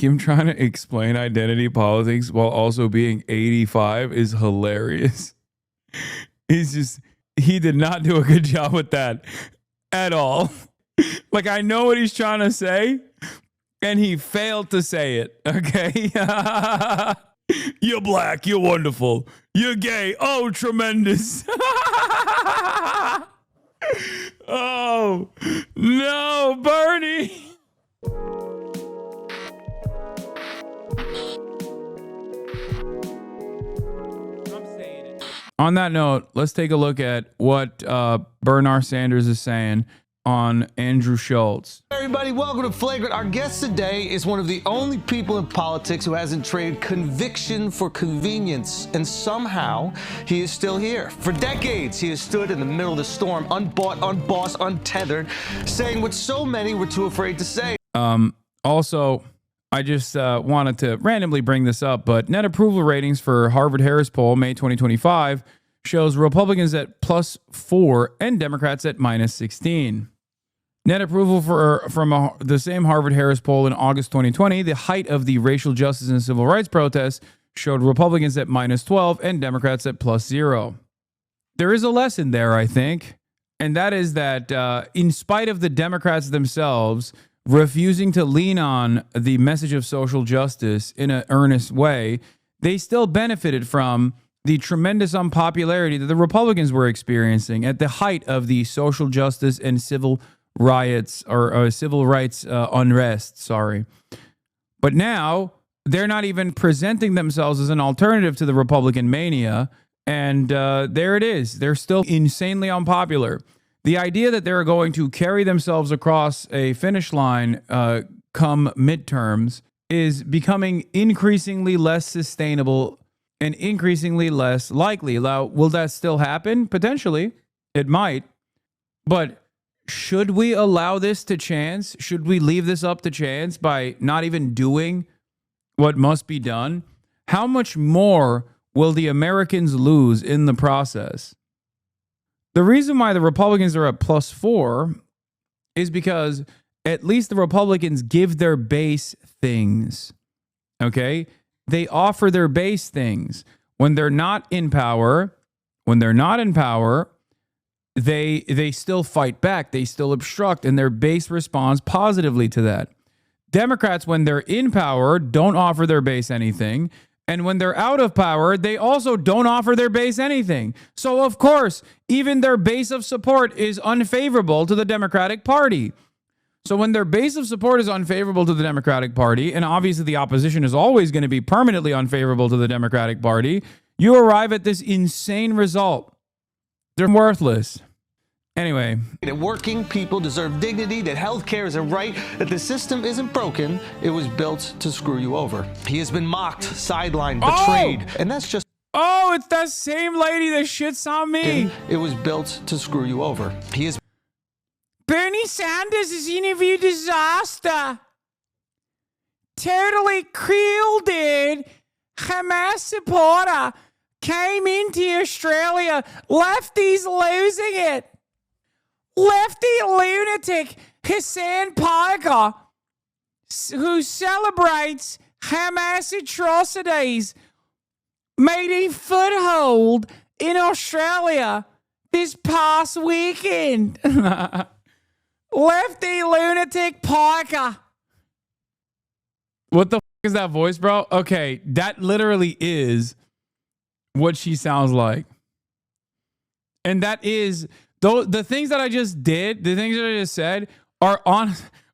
him trying to explain identity politics while also being 85 is hilarious. He did not do a good job with that at all. Like, I know what he's trying to say, and he failed to say it, okay? You're black, you're wonderful. You're gay, oh, tremendous. Oh, no, Bernie. On that note, let's take a look at what Bernard Sanders is saying on Andrew Schulz. Hey everybody, welcome to Flagrant. Our guest today is one of the only people in politics who hasn't traded conviction for convenience, and somehow he is still here. For decades, he has stood in the middle of the storm, unbought, unbossed, untethered, saying what so many were too afraid to say. Also, I just wanted to randomly bring this up, but net approval ratings for Harvard-Harris poll, May 2025, shows Republicans at +4 and Democrats at -16. Net approval from the same Harvard-Harris poll in August 2020, the height of the racial justice and civil rights protests, showed Republicans at -12 and Democrats at +0. There is a lesson there, I think, and that is that in spite of the Democrats themselves refusing to lean on the message of social justice in an earnest way, they still benefited from the tremendous unpopularity that the Republicans were experiencing at the height of the social justice and civil riots or civil rights unrest. Sorry. But now they're not even presenting themselves as an alternative to the Republican mania. And there it is. They're still insanely unpopular. The idea that they're going to carry themselves across a finish line come midterms is becoming increasingly less sustainable and increasingly less likely. Now, will that still happen? Potentially. It might. But should we allow this to chance? Should we leave this up to chance by not even doing what must be done? How much more will the Americans lose in the process? The reason why the Republicans are at +4 is because at least the Republicans give their base things. Okay? They offer their base things. When they're not in power, they still fight back. They still obstruct, and their base responds positively to that. Democrats, when they're in power, don't offer their base anything. And when they're out of power, they also don't offer their base anything. So, of course, even their base of support is unfavorable to the Democratic Party. So when their base of support is unfavorable to the Democratic Party, and obviously the opposition is always going to be permanently unfavorable to the Democratic Party, you arrive at this insane result. They're worthless. Anyway. That working people deserve dignity, that health care is a right, that the system isn't broken, it was built to screw you over. He has been mocked, sidelined, betrayed, and that's just... Oh, it's that same lady that shits on me. It was built to screw you over. He is... Bernie Sanders is an interview disaster. Totally cool, dude. Hamas supporter came into Australia. Lefties losing it. Lefty lunatic Hasan Piker, who celebrates Hamas atrocities, made a foothold in Australia this past weekend. Lefty lunatic Piker. What the f*** is that voice, bro? Okay, that literally is what she sounds like. And that is... Though the things that I just did, the things that I just said are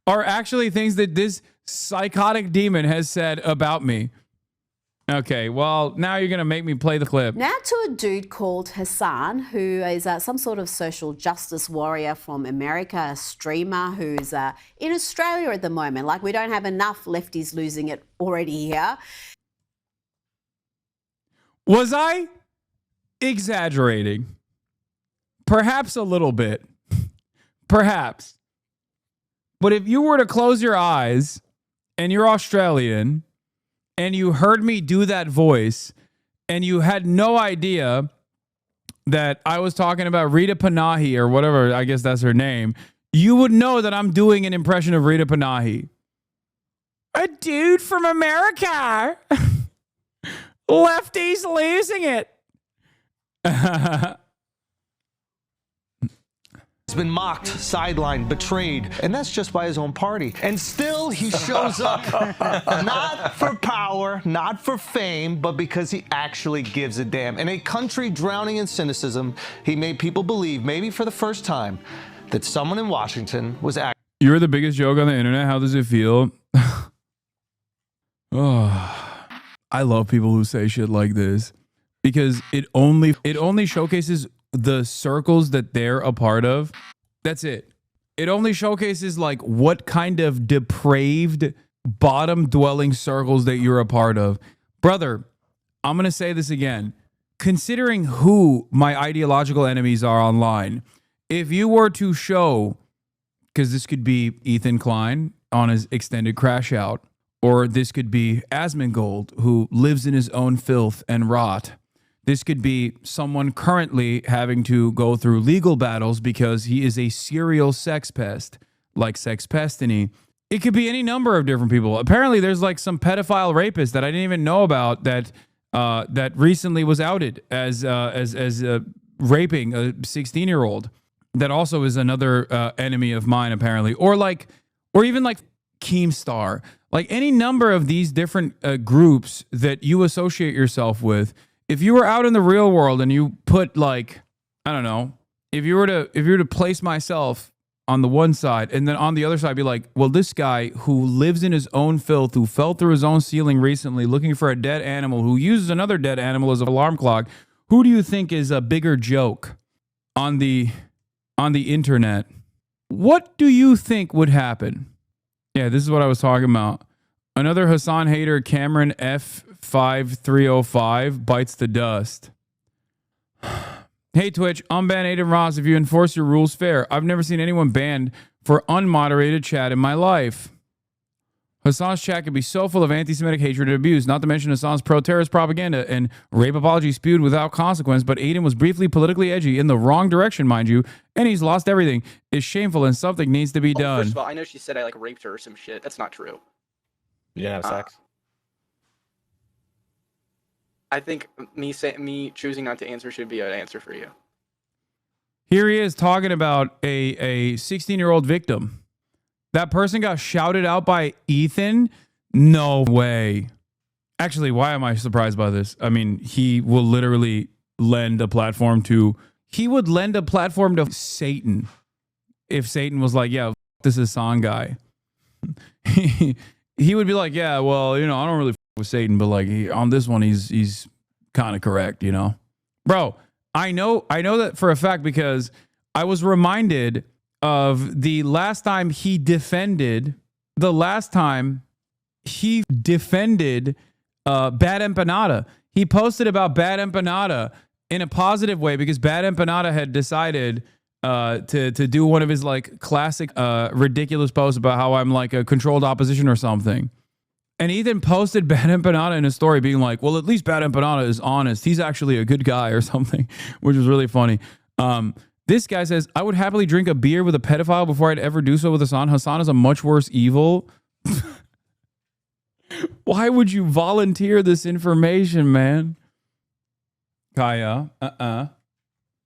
actually things that this psychotic demon has said about me. Okay, well, now you're going to make me play the clip. Now to a dude called Hasan, who is some sort of social justice warrior from America, a streamer who's in Australia at the moment. Like, we don't have enough lefties losing it already here. Was I exaggerating? Perhaps a little bit. Perhaps. But if you were to close your eyes and you're Australian and you heard me do that voice and you had no idea that I was talking about Rita Panahi or whatever, I guess that's her name, you would know that I'm doing an impression of Rita Panahi. A dude from America. Lefties losing it. He's been mocked, sidelined, betrayed, and that's just by his own party. And still he shows up, not for power, not for fame, but because he actually gives a damn. In a country drowning in cynicism, he made people believe, maybe for the first time, that someone in Washington was actually... You're the biggest joke on the internet. How does it feel? Oh, I love people who say shit like this because it only showcases the circles that they're a part of. That's it. It only showcases like what kind of depraved bottom dwelling circles that you're a part of. Brother, I'm going to say this again. Considering who my ideological enemies are online, if you were to show, because this could be Ethan Klein on his extended crash out, or this could be Asmongold, who lives in his own filth and rot. This could be someone currently having to go through legal battles because he is a serial sex pest, like Sex Pestiny. It could be any number of different people. Apparently, there's like some pedophile rapist that I didn't even know about that that recently was outed as raping a 16-year-old. That also is another enemy of mine, apparently. Or even like Keemstar. Like any number of these different groups that you associate yourself with. If you were out in the real world and you put like, I don't know, if you were to place myself on the one side and then on the other side be like, well, this guy who lives in his own filth, who fell through his own ceiling recently looking for a dead animal, who uses another dead animal as an alarm clock, who do you think is a bigger joke on the internet? What do you think would happen? Yeah, this is what I was talking about. Another Hasan hater, Cameron F5305, bites the dust. Hey, Twitch, unban Aiden Ross if you enforce your rules fair. I've never seen anyone banned for unmoderated chat in my life. Hasan's chat can be so full of anti-Semitic hatred and abuse, not to mention Hasan's pro-terrorist propaganda and rape apology spewed without consequence, but Aiden was briefly politically edgy in the wrong direction, mind you, and he's lost everything. It's shameful and something needs to be done. First of all, I know she said I like raped her or some shit. That's not true. You didn't have sex? I think me choosing not to answer should be an answer for you. Here he is talking about a 16-year-old victim. That person got shouted out by Ethan? No way. Actually, why am I surprised by this? I mean, he will literally lend a platform to... He would lend a platform to Satan if Satan was like, yeah, this is Hasan guy. He would be like, yeah, well, you know, I don't really with Satan, but like on this one, he's kind of correct, you know? Bro, I know that for a fact because I was reminded of the last time he defended Bad Empanada. He posted about Bad Empanada in a positive way because Bad Empanada had decided to do one of his like classic ridiculous posts about how I'm like a controlled opposition or something. And Ethan posted Bad Empanada in his story being like, well, at least Bad Empanada is honest. He's actually a good guy or something, which was really funny. This guy says, I would happily drink a beer with a pedophile before I'd ever do so with Hasan. Hasan is a much worse evil. Why would you volunteer this information, man? Kaya,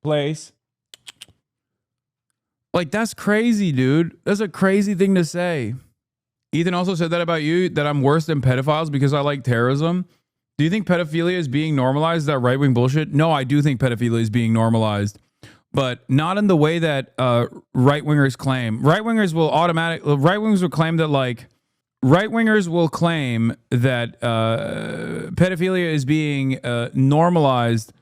place. Like, that's crazy, dude. That's a crazy thing to say. Ethan also said that about you, that I'm worse than pedophiles because I like terrorism. Do you think pedophilia is being normalized? Is that right-wing bullshit? No, I do think pedophilia is being normalized, but not in the way that right-wingers claim. Right-wingers will claim that pedophilia is being normalized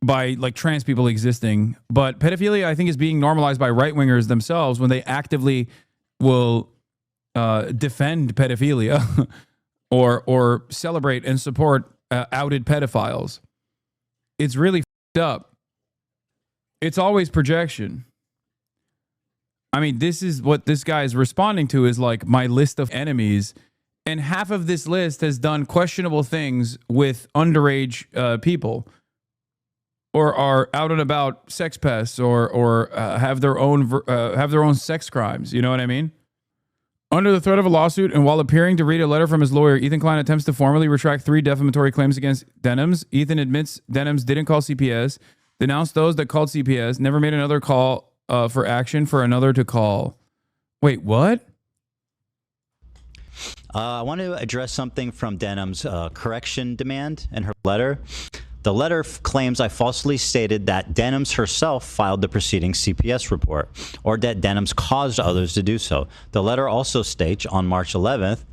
by like trans people existing, but pedophilia I think is being normalized by right-wingers themselves when they actively will defend pedophilia or celebrate and support outed pedophiles. It's really f***ed up. It's always projection. I mean, this is what this guy is responding to is like my list of enemies, and half of this list has done questionable things with underage people, or are out and about sex pests, or have their own sex crimes. You know what I mean? Under the threat of a lawsuit and while appearing to read a letter from his lawyer, Ethan Klein attempts to formally retract 3 defamatory claims against Denims. Ethan admits Denims didn't call CPS, denounced those that called CPS, never made another call for action for another to call. Wait, what? I want to address something from Denham's correction demand in her letter. The letter claims I falsely stated that Denims herself filed the preceding CPS report, or that Denims caused others to do so. The letter also states on March 11th,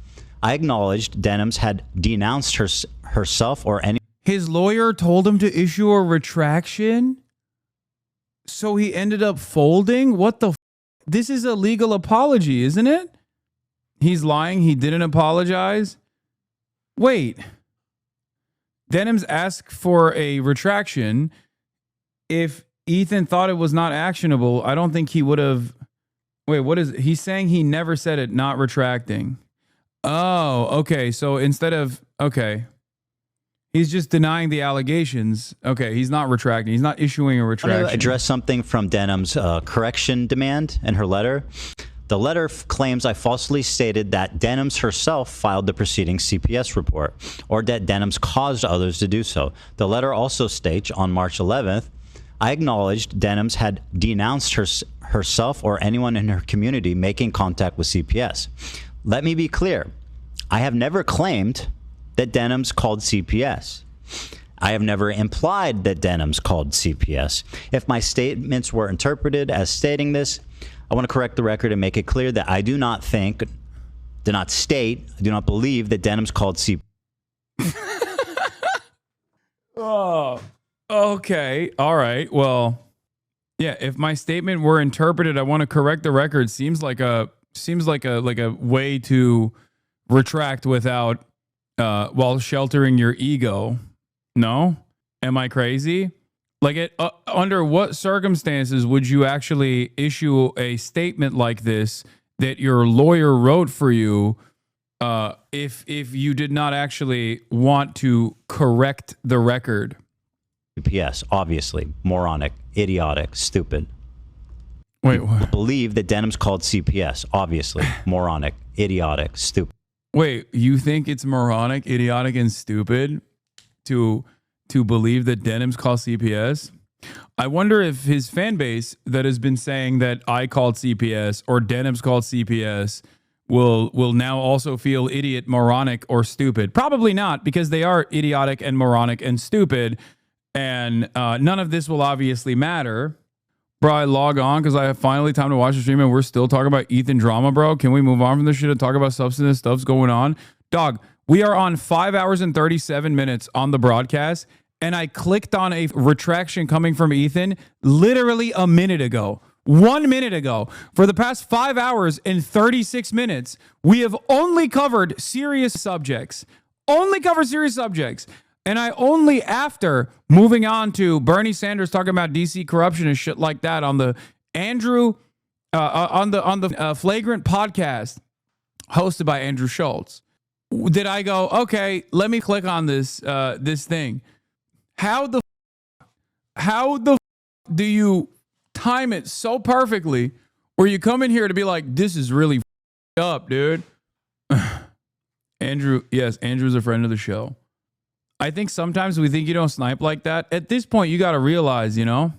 I acknowledged Denims had denounced herself or any. His lawyer told him to issue a retraction? So he ended up folding? What the This is a legal apology, isn't it? He's lying. He didn't apologize. Wait. Denims asked for a retraction. If Ethan thought it was not actionable, I don't think he would have. Wait, what is he's saying? He never said it, not retracting. Oh, okay. So instead of, okay, he's just denying the allegations. Okay, he's not retracting. He's not issuing a retraction. I want to address something from Denham's correction demand in her letter. The letter claims I falsely stated that Denims herself filed the preceding CPS report, or that Denims caused others to do so. The letter also states on March 11th, I acknowledged Denims had denounced herself or anyone in her community making contact with CPS. Let me be clear. I have never claimed that Denims called CPS. I have never implied that Denims called CPS. If my statements were interpreted as stating this, I want to correct the record and make it clear that I do not think, do not state, I do not believe that Denims called CPS. Oh, okay. All right. Well, yeah, if my statement were interpreted, I want to correct the record. Seems like a way to retract without while sheltering your ego. No? Am I crazy? Like, under what circumstances would you actually issue a statement like this that your lawyer wrote for you if you did not actually want to correct the record? CPS, obviously, moronic, idiotic, stupid. Wait, what? I believe that Denims called CPS, obviously, moronic, idiotic, stupid. Wait, you think it's moronic, idiotic, and stupid to believe that Denims call CPS? I wonder if his fan base that has been saying that I called CPS or Denims called CPS will now also feel idiot, moronic, or stupid. Probably not, because they are idiotic and moronic and stupid, and none of this will obviously matter. Bro, I log on because I have finally time to watch the stream and we're still talking about Ethan drama, bro. Can we move on from this shit and talk about substantive stuff's going on? Dog, we are on 5 hours and 37 minutes on the broadcast, and I clicked on a retraction coming from Ethan literally a minute ago. 1 minute ago. For the past 5 hours and 36 minutes, we have only covered serious subjects. Only covered serious subjects. And I only, after moving on to Bernie Sanders talking about DC corruption and shit like that on the Andrew, on the Flagrant Podcast hosted by Andrew Schulz, did I go, okay, let me click on this thing. How the do you time it so perfectly where you come in here to be like, this is really up, dude? Andrew, yes, Andrew's a friend of the show. I think sometimes we think you don't snipe like that. At this point, you got to realize, you know.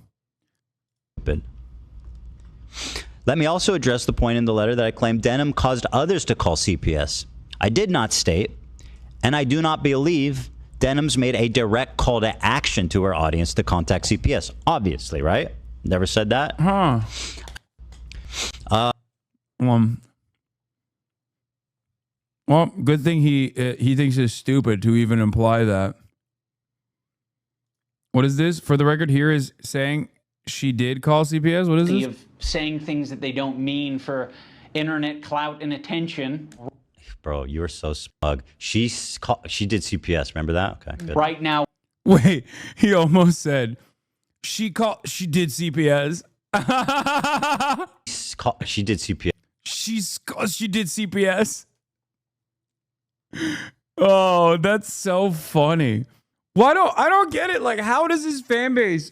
Let me also address the point in the letter that I claimed Denham caused others to call CPS. I did not state, and I do not believe Denham's made a direct call to action to her audience to contact CPS. Obviously, right? Never said that? Huh. Well, good thing he thinks it's stupid to even imply that. What is this? For the record, here is saying she did call CPS. What is this? Of saying things that they don't mean for internet clout and attention. Bro, you're so smug. She did CPS. Remember that? Okay, good. Right now. Wait, he almost said she did CPS. She did CPS. She did CPS. Oh, that's so funny. I don't get it. Like, how does his fan base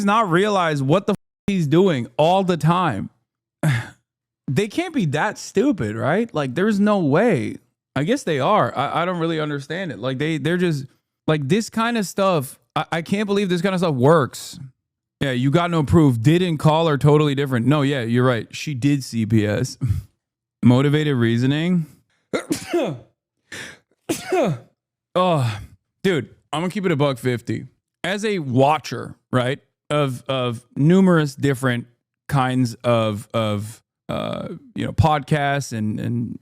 not realize what the he's doing all the time? they can't be that stupid, right? Like, there's no way. I guess they are. I don't really understand it. Like, they're just like this kind of stuff. I can't believe this kind of stuff works. Yeah, you got no proof. Didn't call her totally different. No, yeah, you're right. She did CPS. Motivated reasoning. Oh, dude, I'm gonna keep it $1.50. As a watcher, right, of numerous different kinds of podcasts and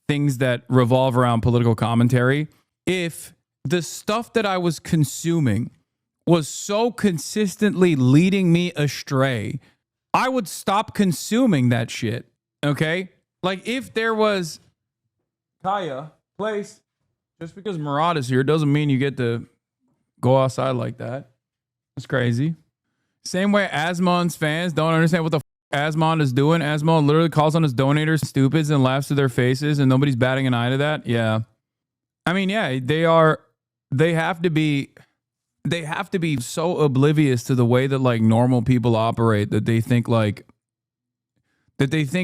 things that revolve around political commentary, if the stuff that I was consuming was so consistently leading me astray, I would stop consuming that shit. Okay? Like, if there was Kaya place, just because Murad is here doesn't mean you get to go outside like that. That's crazy. Same way Asmon's fans don't understand what the Asmon is doing. Asmon literally calls on his donators stupids and laughs to their faces, and nobody's batting an eye to that. Yeah. I mean, yeah, they have to be so oblivious to the way that like normal people operate that they think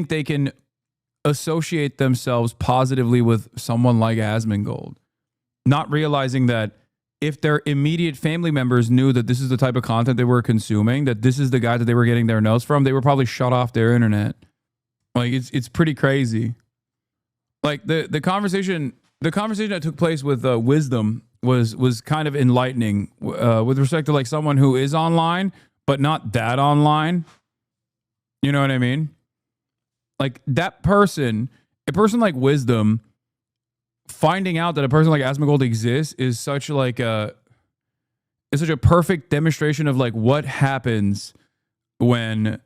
they can associate themselves positively with someone like Asmongold, not realizing that if their immediate family members knew that this is the type of content they were consuming, that this is the guy that they were getting their notes from, they were probably shut off their internet. Like, it's pretty crazy. Like the conversation that took place with Wisdom was kind of enlightening with respect to like someone who is online but not that online. You know what I mean? Like that person, a person like Wisdom, finding out that a person like Asmongold exists is such a perfect demonstration of like what happens when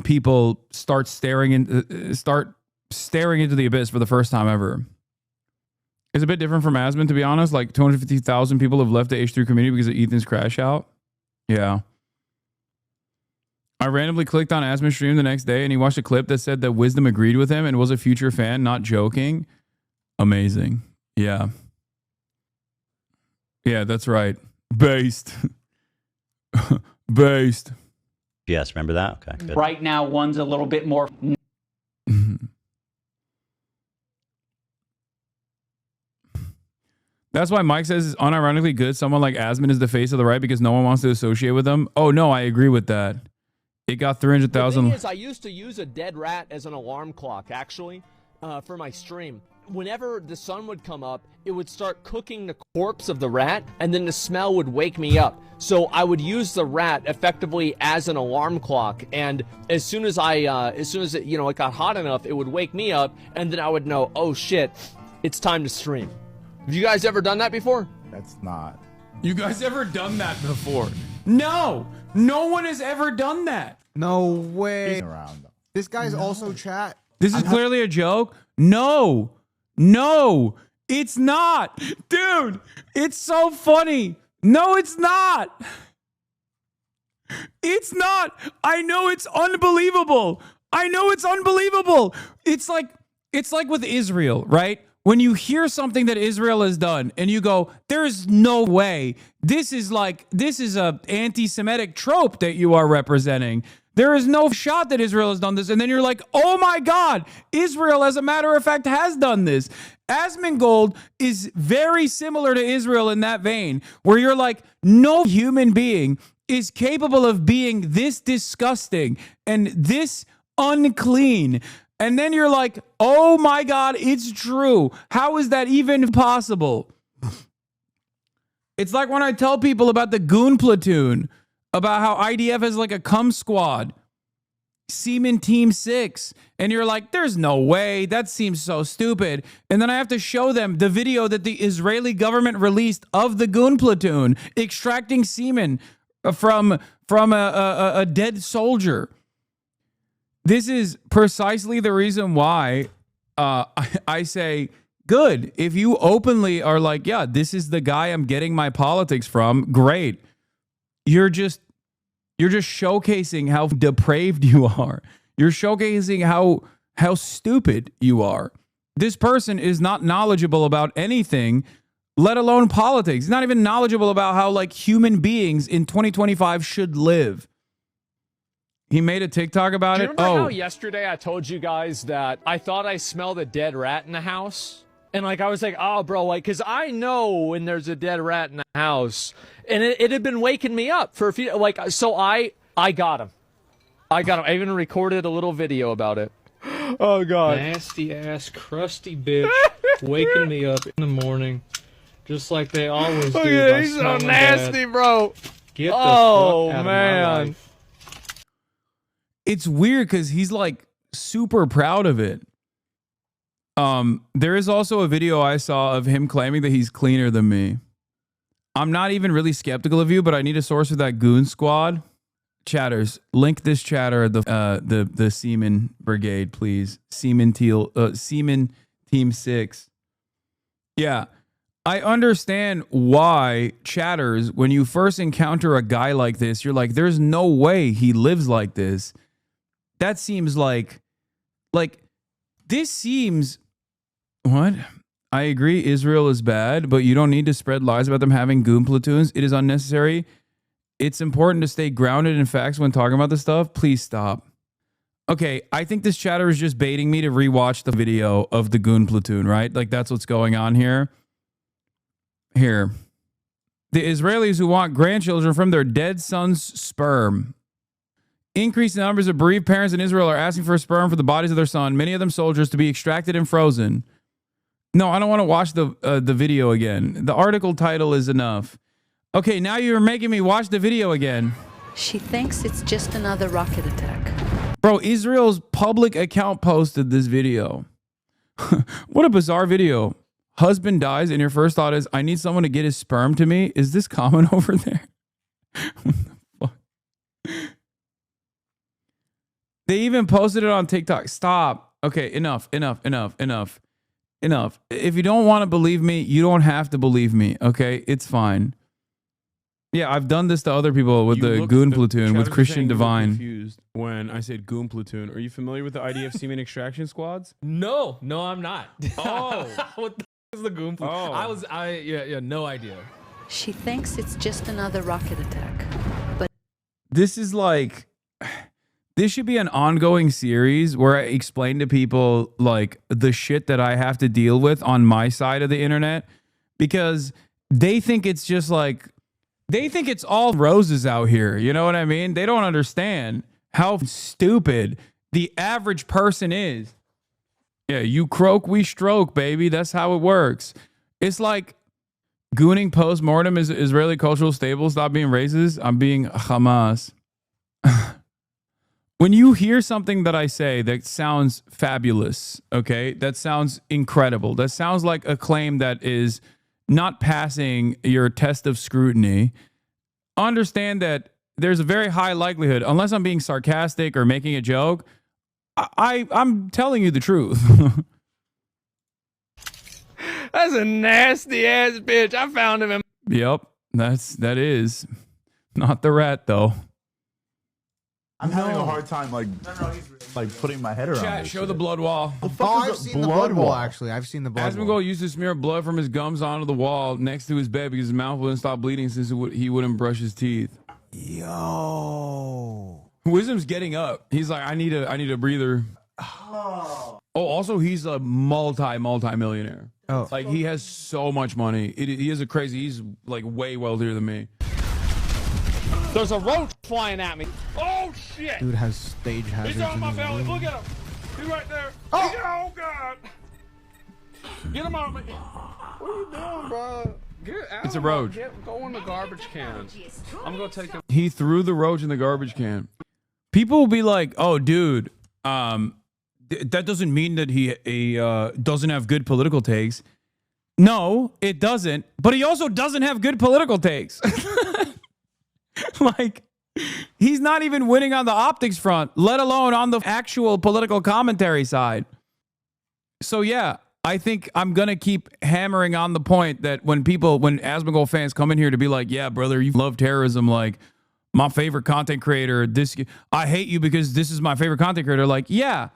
people start staring into the abyss for the first time ever. It's a bit different from Asmon, to be honest. Like 250,000 people have left the H3 community because of Ethan's crash out. Yeah. I randomly clicked on Asmon's stream the next day and he watched a clip that said that Wisdom agreed with him and was a future fan, not joking. Amazing. Yeah. Yeah, that's right. Based. Based. Yes, remember that? Okay, good. Right now, one's a little bit more. That's why Mike says it's unironically good. Someone like Asmon is the face of the right because no one wants to associate with them. Oh, no, I agree with that. It got 300,000. The thing is, I used to use a dead rat as an alarm clock, actually, for my stream. Whenever the sun would come up, it would start cooking the corpse of the rat, and then the smell would wake me up. So I would use the rat effectively as an alarm clock, and as soon as it got hot enough, it would wake me up, and then I would know, oh shit, it's time to stream. Have you guys ever done that before? That's not. You guys ever done that before? No, no one has ever done that. No way. Around though. This guy's also chat. This is clearly a joke. No, it's not. Dude, it's so funny. No, it's not. It's not. I know it's unbelievable. It's like with Israel, right? When you hear something that Israel has done and you go, there's no way. This is a anti-Semitic trope that you are representing. There is no shot that Israel has done this. And then you're like, oh my God, Israel, as a matter of fact, has done this. Asmongold is very similar to Israel in that vein, where you're like, no human being is capable of being this disgusting and this unclean. And then you're like, oh my God, it's true. How is that even possible? It's like when I tell people about the goon platoon, about how IDF has like a cum squad, Seaman Team 6. And you're like, there's no way. That seems so stupid. And then I have to show them the video that the Israeli government released of the goon platoon extracting semen from a dead soldier. This is precisely the reason why I say, good. If you openly are like, yeah, this is the guy I'm getting my politics from, great. You're just showcasing how depraved you are. You're showcasing how stupid you are. This person is not knowledgeable about anything, let alone politics. He's not even knowledgeable about how like human beings in 2025 should live. He made a TikTok about Do you it. remember how yesterday I told you guys that I thought I smelled a dead rat in the house? And like I was like, oh, bro, like, because I know when there's a dead rat in the house. And it had been waking me up for a few, like, so I got him. I even recorded a little video about it. Oh, God. Nasty ass, crusty bitch waking me up in the morning. Just like they always do. Oh, yeah, he's so nasty, bro. Get the fuck out of man. my life. It's weird because he's like super proud of it. There is also a video I saw of him claiming that he's cleaner than me. I'm not even really skeptical of you, but I need a source for that goon squad. Chatters, link this chatter at the Seaman Brigade, please. Seaman Team 6. Yeah. I understand why, chatters, when you first encounter a guy like this, you're like, there's no way he lives like this. That seems like this seems, what? I agree Israel is bad, but you don't need to spread lies about them having goon platoons. It is unnecessary. It's important to stay grounded in facts when talking about this stuff. Please stop. Okay, I think this chatter is just baiting me to rewatch the video of the goon platoon, right? Like that's what's going on here. Here. The Israelis who want grandchildren from their dead son's sperm. Increased numbers of bereaved parents in Israel are asking for sperm for the bodies of their son, many of them soldiers, to be extracted and frozen. No, I don't want to watch the video again. The article title is enough. Okay, now you're making me watch the video again. She thinks it's just another rocket attack. Bro, Israel's public account posted this video. What a bizarre video. Husband dies and your first thought is, I need someone to get his sperm to me. Is this common over there? What the fuck? They even posted it on TikTok. Stop. Okay, enough. If you don't want to believe me, you don't have to believe me. Okay, it's fine. Yeah, I've done this to other people with the goon platoon with Christian Divine. Confused when I said goon platoon. Are you familiar with the idea of semen extraction squads? No, I'm not. Oh, what the is the goon platoon? Oh. No idea. She thinks it's just another rocket attack. But this is like, this should be an ongoing series where I explain to people like the shit that I have to deal with on my side of the internet, because they think it's just like, they think it's all roses out here. You know what I mean? They don't understand how stupid the average person is. Yeah, you croak, we stroke, baby. That's how it works. It's like gooning post-mortem is Israeli cultural stable. Stop being racist. I'm being Hamas. When you hear something that I say that sounds fabulous, okay, that sounds incredible, that sounds like a claim that is not passing your test of scrutiny, understand that there's a very high likelihood, unless I'm being sarcastic or making a joke, I'm telling you the truth. That's a nasty ass bitch. I found him in. Yep, that is not the rat though. I'm having a hard time like putting my head around Chat, this show shit. the blood wall. I've seen the blood wall, actually. I've seen the blood wall. Asmongold used to smear blood from his gums onto the wall next to his bed because his mouth wouldn't stop bleeding since he wouldn't brush his teeth. Yo. Wisdom's getting up. He's like, I need a breather. Oh, also he's a multi-millionaire. Oh. Like he has so much money. He is he's like way wealthier than me. There's a roach flying at me. Oh shit! Dude has stage hazards. He's on my in his belly. room. Look at him. He's right there. Oh! Oh god! Get him out of me. What are you doing, bro? Get out. It's a roach. Go in the garbage can. I'm gonna take him. He threw the roach in the garbage can. People will be like, "Oh, dude, that doesn't mean that he doesn't have good political takes." No, it doesn't. But he also doesn't have good political takes. Like, he's not even winning on the optics front, let alone on the actual political commentary side. So yeah, I think I'm gonna keep hammering on the point that when Asmongold fans come in here to be like, "Yeah, brother, you love terrorism," like my favorite content creator, I hate you because this is my favorite content creator. Like, yeah,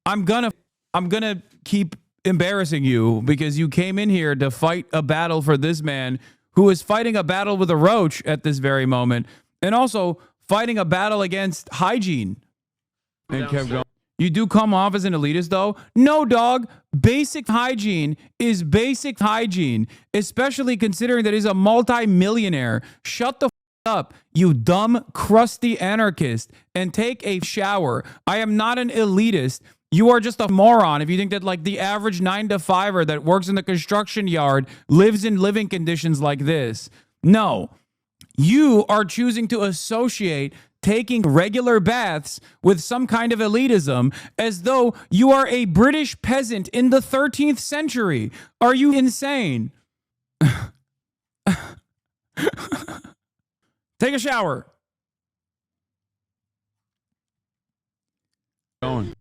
I'm gonna keep embarrassing you because you came in here to fight a battle for this man who is fighting a battle with a roach at this very moment, and also fighting a battle against hygiene. And kept going. You do come off as an elitist, though? No, dog. Basic hygiene is basic hygiene, especially considering that he's a multi-millionaire. Shut the up, you dumb, crusty anarchist, and take a shower. I am not an elitist. You are just a moron if you think that like the average 9-to-5er that works in the construction yard lives in living conditions like this. No. You are choosing to associate taking regular baths with some kind of elitism as though you are a British peasant in the 13th century. Are you insane? Take a shower. Going.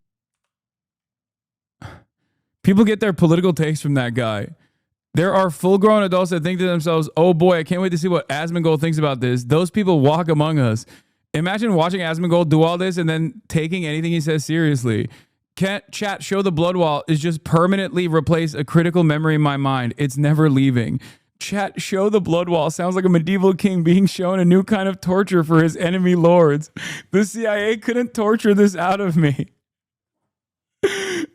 People get their political takes from that guy. There are full-grown adults that think to themselves, oh boy, I can't wait to see what Asmongold thinks about this. Those people walk among us. Imagine watching Asmongold do all this and then taking anything he says seriously. Can't chat, show the blood wall is just permanently replace a critical memory in my mind. It's never leaving. Chat, show the blood wall sounds like a medieval king being shown a new kind of torture for his enemy lords. The CIA couldn't torture this out of me.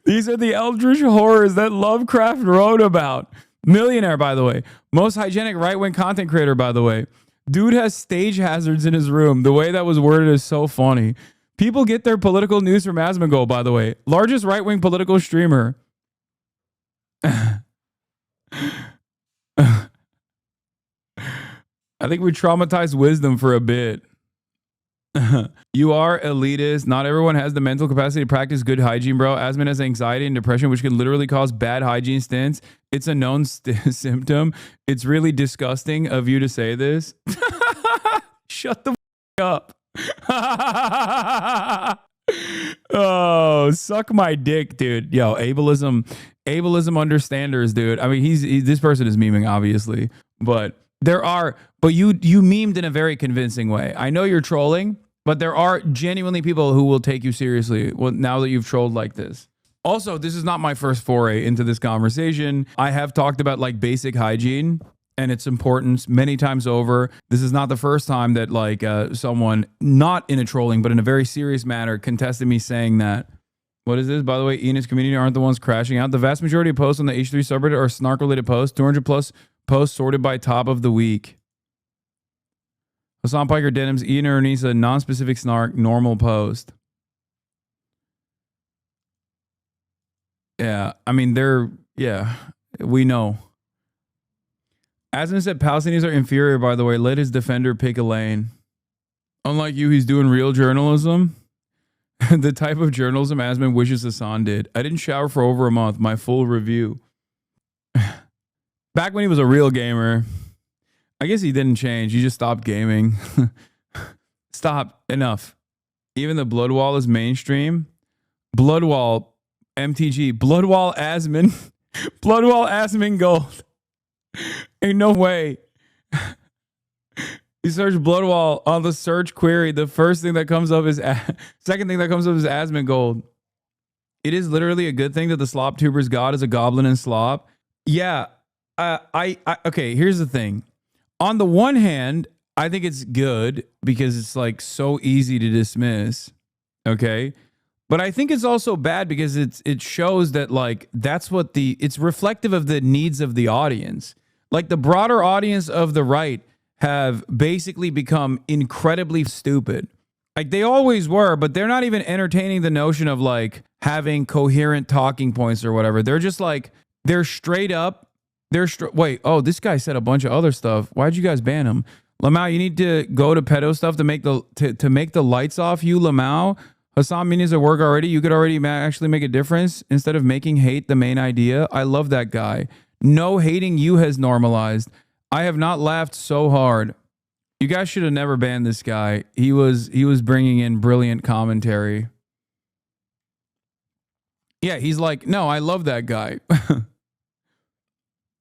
These are the eldritch horrors that Lovecraft wrote about. Millionaire, by the way. Most hygienic right-wing content creator, by the way. Dude has stage hazards in his room. The way that was worded is so funny. People get their political news from Asmongold, by the way. Largest right-wing political streamer. I think we traumatized wisdom for a bit. You are elitist. Not everyone has the mental capacity to practice good hygiene, bro. Asmon has anxiety and depression, which can literally cause bad hygiene stints. It's a known symptom. It's really disgusting of you to say this. Shut the up. Oh, suck my dick, dude. Yo, ableism understanders, dude. I mean, this person is memeing, obviously, but you memed in a very convincing way. I know you're trolling, but there are genuinely people who will take you seriously now that you've trolled like this. Also, this is not my first foray into this conversation. I have talked about like basic hygiene and its importance many times over. This is not the first time that like someone, not in a trolling, but in a very serious manner, contested me saying that. What is this? By the way, Ian and his community aren't the ones crashing out. The vast majority of posts on the H3 subreddit are snark-related posts. 200 plus posts sorted by top of the week. Hasan Piker denims, Ian or Anissa, non-specific snark, normal post. Yeah, I mean, we know. Asman said Palestinians are inferior, by the way. Let his defender pick a lane. Unlike you, he's doing real journalism. The type of journalism Asman wishes Hasan did. I didn't shower for over a month. My full review. Back when he was a real gamer. I guess he didn't change. He just stopped gaming. Stop. Enough. Even the Bloodwall is mainstream. Bloodwall, MTG. Bloodwall Asman. Bloodwall Asman Gold. Ain't no way. You search Bloodwall on the search query. The first thing that comes up is second thing that comes up is Asman Gold. It is literally a good thing that the slop tuber's god is a goblin and slop. Yeah. Okay, here's the thing. On the one hand, I think it's good because it's like so easy to dismiss. Okay. But I think it's also bad because it shows that like it's reflective of the needs of the audience. Like the broader audience of the right have basically become incredibly stupid. Like they always were, but they're not even entertaining the notion of like having coherent talking points or whatever. They're just like, they're straight up. Wait, oh, this guy said a bunch of other stuff. Why'd you guys ban him? Lamau, you need to go to pedo stuff to make the lights off. You, Lamau, Hasan means at work already. You could already actually make a difference instead of making hate the main idea. I love that guy. No hating you has normalized. I have not laughed so hard. You guys should have never banned this guy. He was bringing in brilliant commentary. Yeah, he's like, no, I love that guy.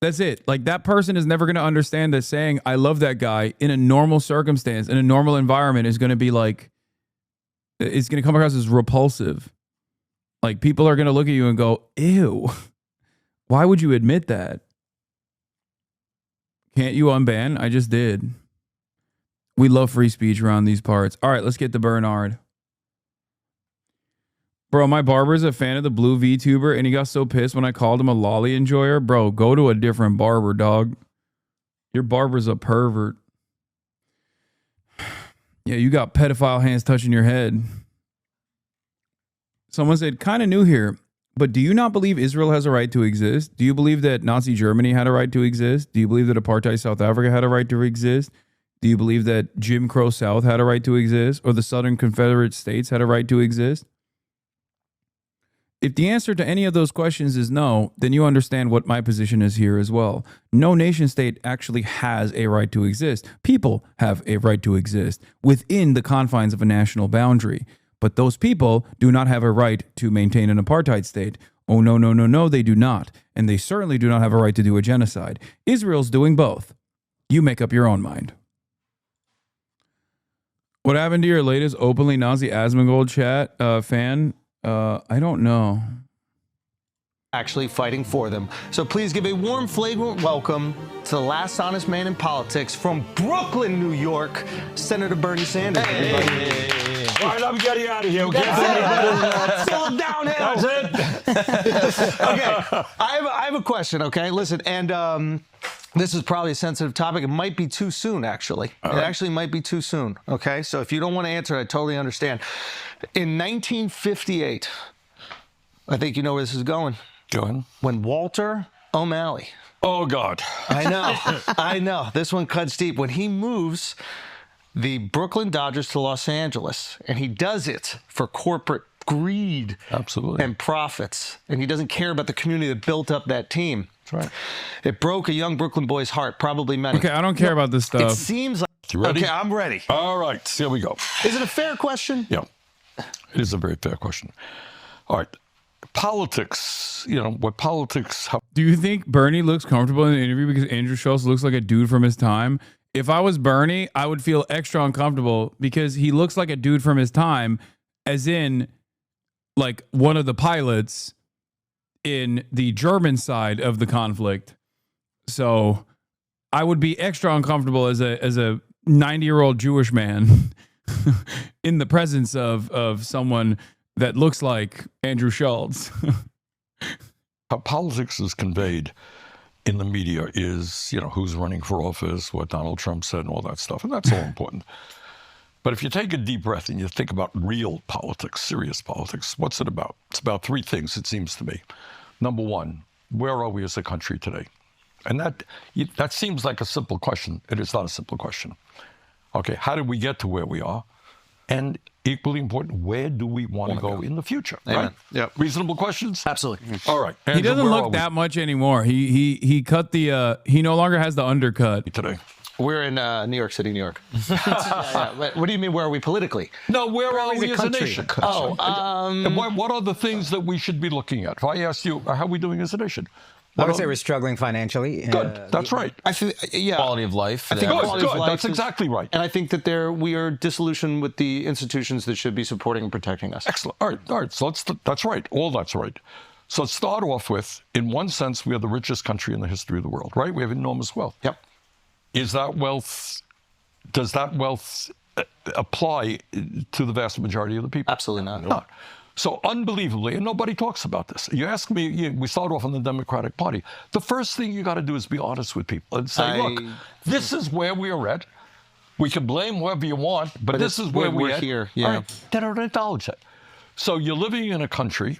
That's it. Like that person is never going to understand that saying I love that guy in a normal circumstance, in a normal environment is going to be like, it's going to come across as repulsive. Like people are going to look at you and go, ew, why would you admit that? Can't you unban? I just did. We love free speech around these parts. All right, let's get to Bernard. Bro, my barber's a fan of the blue VTuber, and he got so pissed when I called him a lolly enjoyer. Bro, go to a different barber, dog. Your barber's a pervert. Yeah, you got pedophile hands touching your head. Someone said, kind of new here, but do you not believe Israel has a right to exist? Do you believe that Nazi Germany had a right to exist? Do you believe that apartheid South Africa had a right to exist? Do you believe that Jim Crow South had a right to exist? Or the Southern Confederate States had a right to exist? If the answer to any of those questions is no, then you understand what my position is here as well. No nation state actually has a right to exist. People have a right to exist within the confines of a national boundary. But those people do not have a right to maintain an apartheid state. Oh, no, no, no, no, they do not. And they certainly do not have a right to do a genocide. Israel's doing both. You make up your own mind. What happened to your latest openly Nazi Asmongold chat fan? I don't know. Actually fighting for them. So please give a warm, flagrant welcome to the last honest man in politics from Brooklyn, New York, Senator Bernie Sanders. All right, I'm getting out of here. Okay? Still downhill. That's it. Okay, I have a question. Okay, listen, and this is probably a sensitive topic. It might be too soon, actually. It actually might be too soon. Okay, so if you don't want to answer, I totally understand. In 1958, I think you know where this is going. Go ahead. When Walter O'Malley. Oh, God. I know. This one cuts deep. When he moves the Brooklyn Dodgers to Los Angeles, and he does it for corporate greed and profits, and he doesn't care about the community that built up that team. That's right. It broke a young Brooklyn boy's heart, probably many. Okay, I don't care about this stuff. It seems like... You ready? Okay, I'm ready. All right, here we go. Is it a fair question? Yeah, it is a very fair question. All right. Politics, what politics... Do you think Bernie looks comfortable in the interview because Andrew Schulz looks like a dude from his time? If I was Bernie, I would feel extra uncomfortable because he looks like a dude from his time, as in like one of the pilots in the German side of the conflict. So I would be extra uncomfortable as a 90-year-old Jewish man in the presence of someone that looks like Andrew Schulz. How politics is conveyed in the media is, who's running for office, what Donald Trump said, and all that stuff. And that's all important. But if you take a deep breath and you think about real politics, serious politics, what's it about? It's about three things, it seems to me. Number one, where are we as a country today? And that seems like a simple question. It is not a simple question. Okay, how did we get to where we are? And equally important, where do we want to go in the future? Amen. Right? Yeah. Reasonable questions? Absolutely. All right. He Andrew, doesn't where look are we that much anymore. He cut the he no longer has the undercut today. We're in New York City, New York. Yeah. What do you mean, where are we politically? No, where are we as a nation? Oh, and what are the things that we should be looking at? If I asked you, how are we doing as a nation? I would say we're struggling financially. Good. That's right. I think, yeah. Quality of life. I think quality of life That's exactly right. And I think that we are disillusioned with the institutions that should be supporting and protecting us. Excellent. All right. So that's right. All that's right. So let's start off with, in one sense, we are the richest country in the history of the world, right? We have enormous wealth. Yep. Does that wealth apply to the vast majority of the people? Absolutely not. No. So unbelievably, and nobody talks about this. You ask me, we start off on the Democratic Party. The first thing you got to do is be honest with people and say, look, this is where we are at. We can blame whoever you want, but this is where we're at. Here. Yeah. All right, they don't acknowledge that. So you're living in a country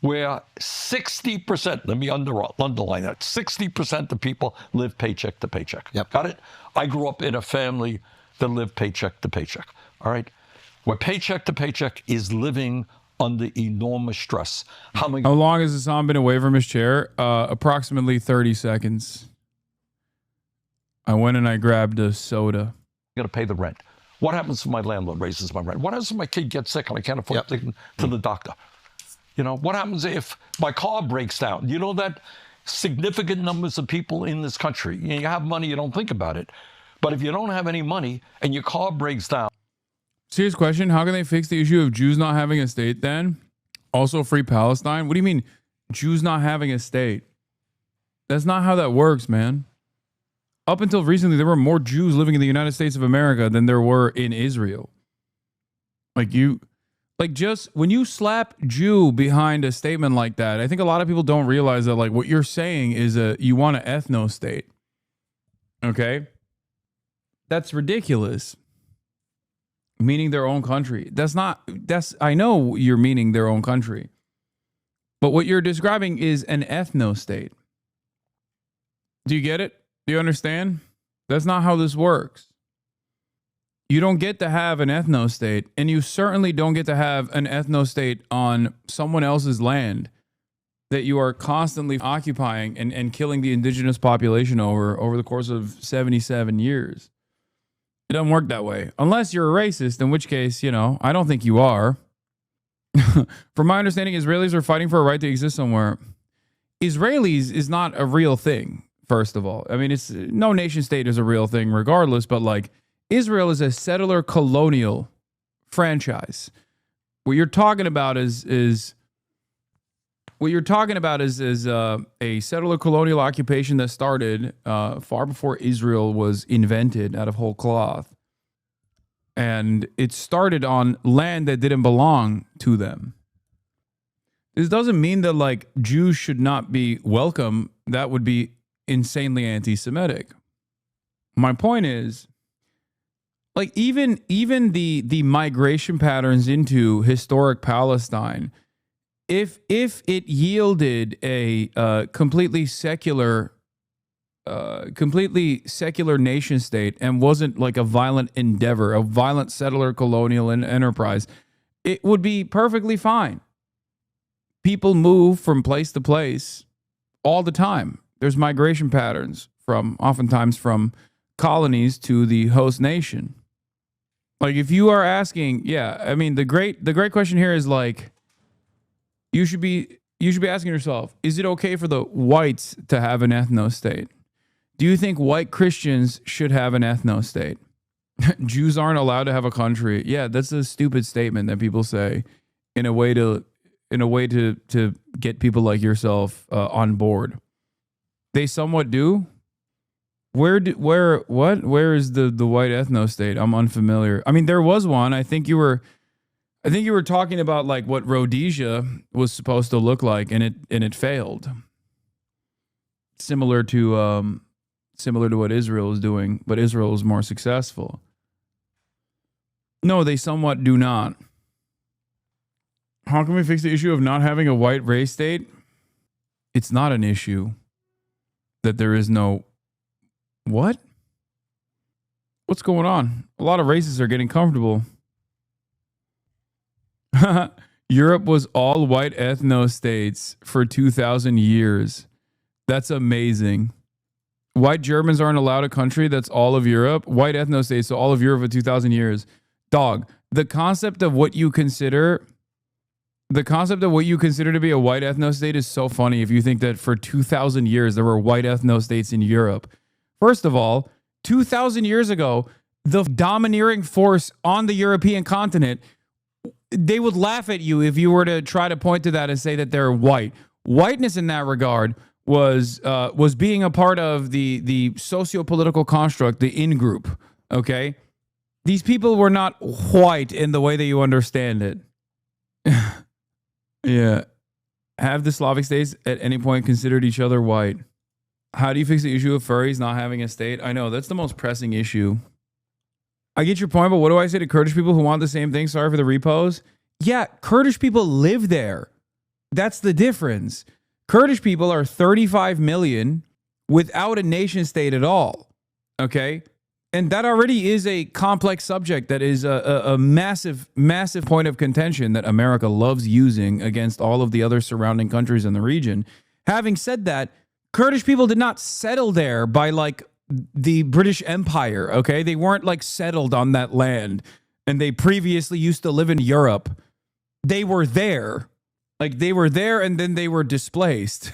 where 60%, let me underline that, 60% of people live paycheck to paycheck. Yep. Got it? I grew up in a family that lived paycheck to paycheck. All right? Where paycheck to paycheck is living under enormous stress. How long has Hasan been away from his chair? Approximately 30 seconds. I went and I grabbed a soda. I got to pay the rent. What happens if my landlord raises my rent? What happens if my kid gets sick and I can't afford to take him to the doctor? What happens if my car breaks down? You know that significant numbers of people in this country, you have money, you don't think about it. But if you don't have any money and your car breaks down. Serious question. How can they fix the issue of Jews not having a state then? Also free Palestine? What do you mean Jews not having a state? That's not how that works, man. Up until recently, there were more Jews living in the United States of America than there were in Israel. Like, just when you slap Jew behind a statement like that, I think a lot of people don't realize that, like, what you're saying is you want an ethno state. Okay? That's ridiculous. Meaning their own country. I know you're meaning their own country. But what you're describing is an ethno state. Do you get it? Do you understand? That's not how this works. You don't get to have an ethno state, and you certainly don't get to have an ethno state on someone else's land that you are constantly occupying and killing the indigenous population over the course of 77 years. It doesn't work that way. Unless you're a racist, in which case, I don't think you are. From my understanding, Israelis are fighting for a right to exist somewhere. Israelis is not a real thing, first of all. I mean, no nation state is a real thing regardless, but like, Israel is a settler colonial franchise. What you're talking about is a settler colonial occupation that started far before Israel was invented out of whole cloth. And it started on land that didn't belong to them. This doesn't mean that like Jews should not be welcome. That would be insanely anti-Semitic. My point is, like, even the migration patterns into historic Palestine, if it yielded a completely secular nation state and wasn't like a violent endeavor, a violent settler colonial enterprise, it would be perfectly fine. People move from place to place all the time. There's migration patterns oftentimes from colonies to the host nation. Like, if you are asking, I mean, the great question here is like, you should be asking yourself, is it okay for the whites to have an ethno state? Do you think white Christians should have an ethno state? Jews aren't allowed to have a country. Yeah, that's a stupid statement that people say in a way to get people like yourself on board. They somewhat do. Where is the white ethno state? I'm unfamiliar. I mean, there was one. I think you were talking about like what Rhodesia was supposed to look like, and it failed. Similar to what Israel is doing, but Israel is more successful. No, they somewhat do not. How can we fix the issue of not having a white race state? It's not an issue that there is no. What? What's going on? A lot of races are getting comfortable. Europe was all white ethno states for 2,000 years. That's amazing. White Germans aren't allowed a country that's all of Europe. White ethno states, so all of Europe for 2,000 years. Dog, the concept of what you consider to be a white ethno state is so funny if you think that for 2,000 years there were white ethno states in Europe. First of all, 2,000 years ago, the domineering force on the European continent, they would laugh at you if you were to try to point to that and say that they're white. Whiteness in that regard was being a part of the socio-political construct, the in-group, okay? These people were not white in the way that you understand it. Yeah. Have the Slavic states at any point considered each other white? How do you fix the issue of furries not having a state? I know, that's the most pressing issue. I get your point, but what do I say to Kurdish people who want the same thing? Sorry for the repos. Yeah, Kurdish people live there. That's the difference. Kurdish people are 35 million without a nation state at all. Okay? And that already is a complex subject that is a massive, massive point of contention that America loves using against all of the other surrounding countries in the region. Having said that, Kurdish people did not settle there by like the British Empire, okay? They weren't like settled on that land and they previously used to live in Europe. They were there. Like they were there and then they were displaced.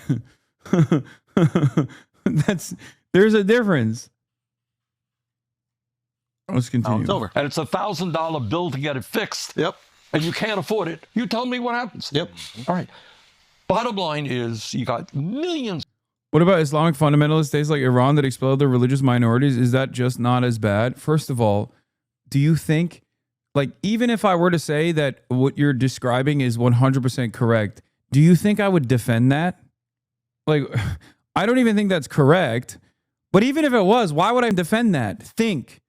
There's a difference. Let's continue. It's over. And it's $1,000 bill to get it fixed. Yep. And you can't afford it. You tell me what happens. Yep. All right. Bottom line is you got millions. What about Islamic fundamentalist states like Iran that expelled their religious minorities? Is that just not as bad? First of all, do you think Like, even if I were to say that what you're describing is 100% correct, do you think I would defend that? Like, I don't even think that's correct. But even if it was, why would I defend that? Think.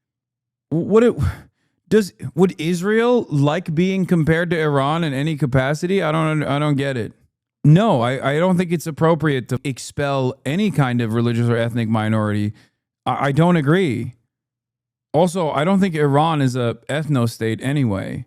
Would Israel like being compared to Iran in any capacity? I don't get it. No, I don't think it's appropriate to expel any kind of religious or ethnic minority. I don't agree. Also, I don't think Iran is a ethno-state anyway.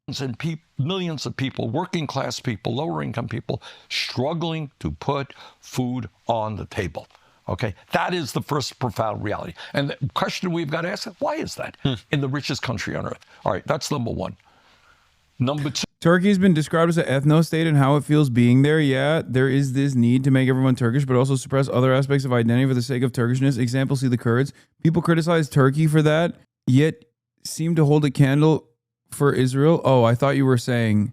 And millions of people, working class people, lower income people, struggling to put food on the table. Okay, that is the first profound reality. And the question we've got to ask is, why is that in the richest country on earth? All right, that's number one. Number two. Turkey's been described as an ethno-state and how it feels being there. Yeah, there is this need to make everyone Turkish, but also suppress other aspects of identity for the sake of Turkishness. Example, see the Kurds. People criticize Turkey for that, yet seem to hold a candle for Israel. Oh, I thought you were saying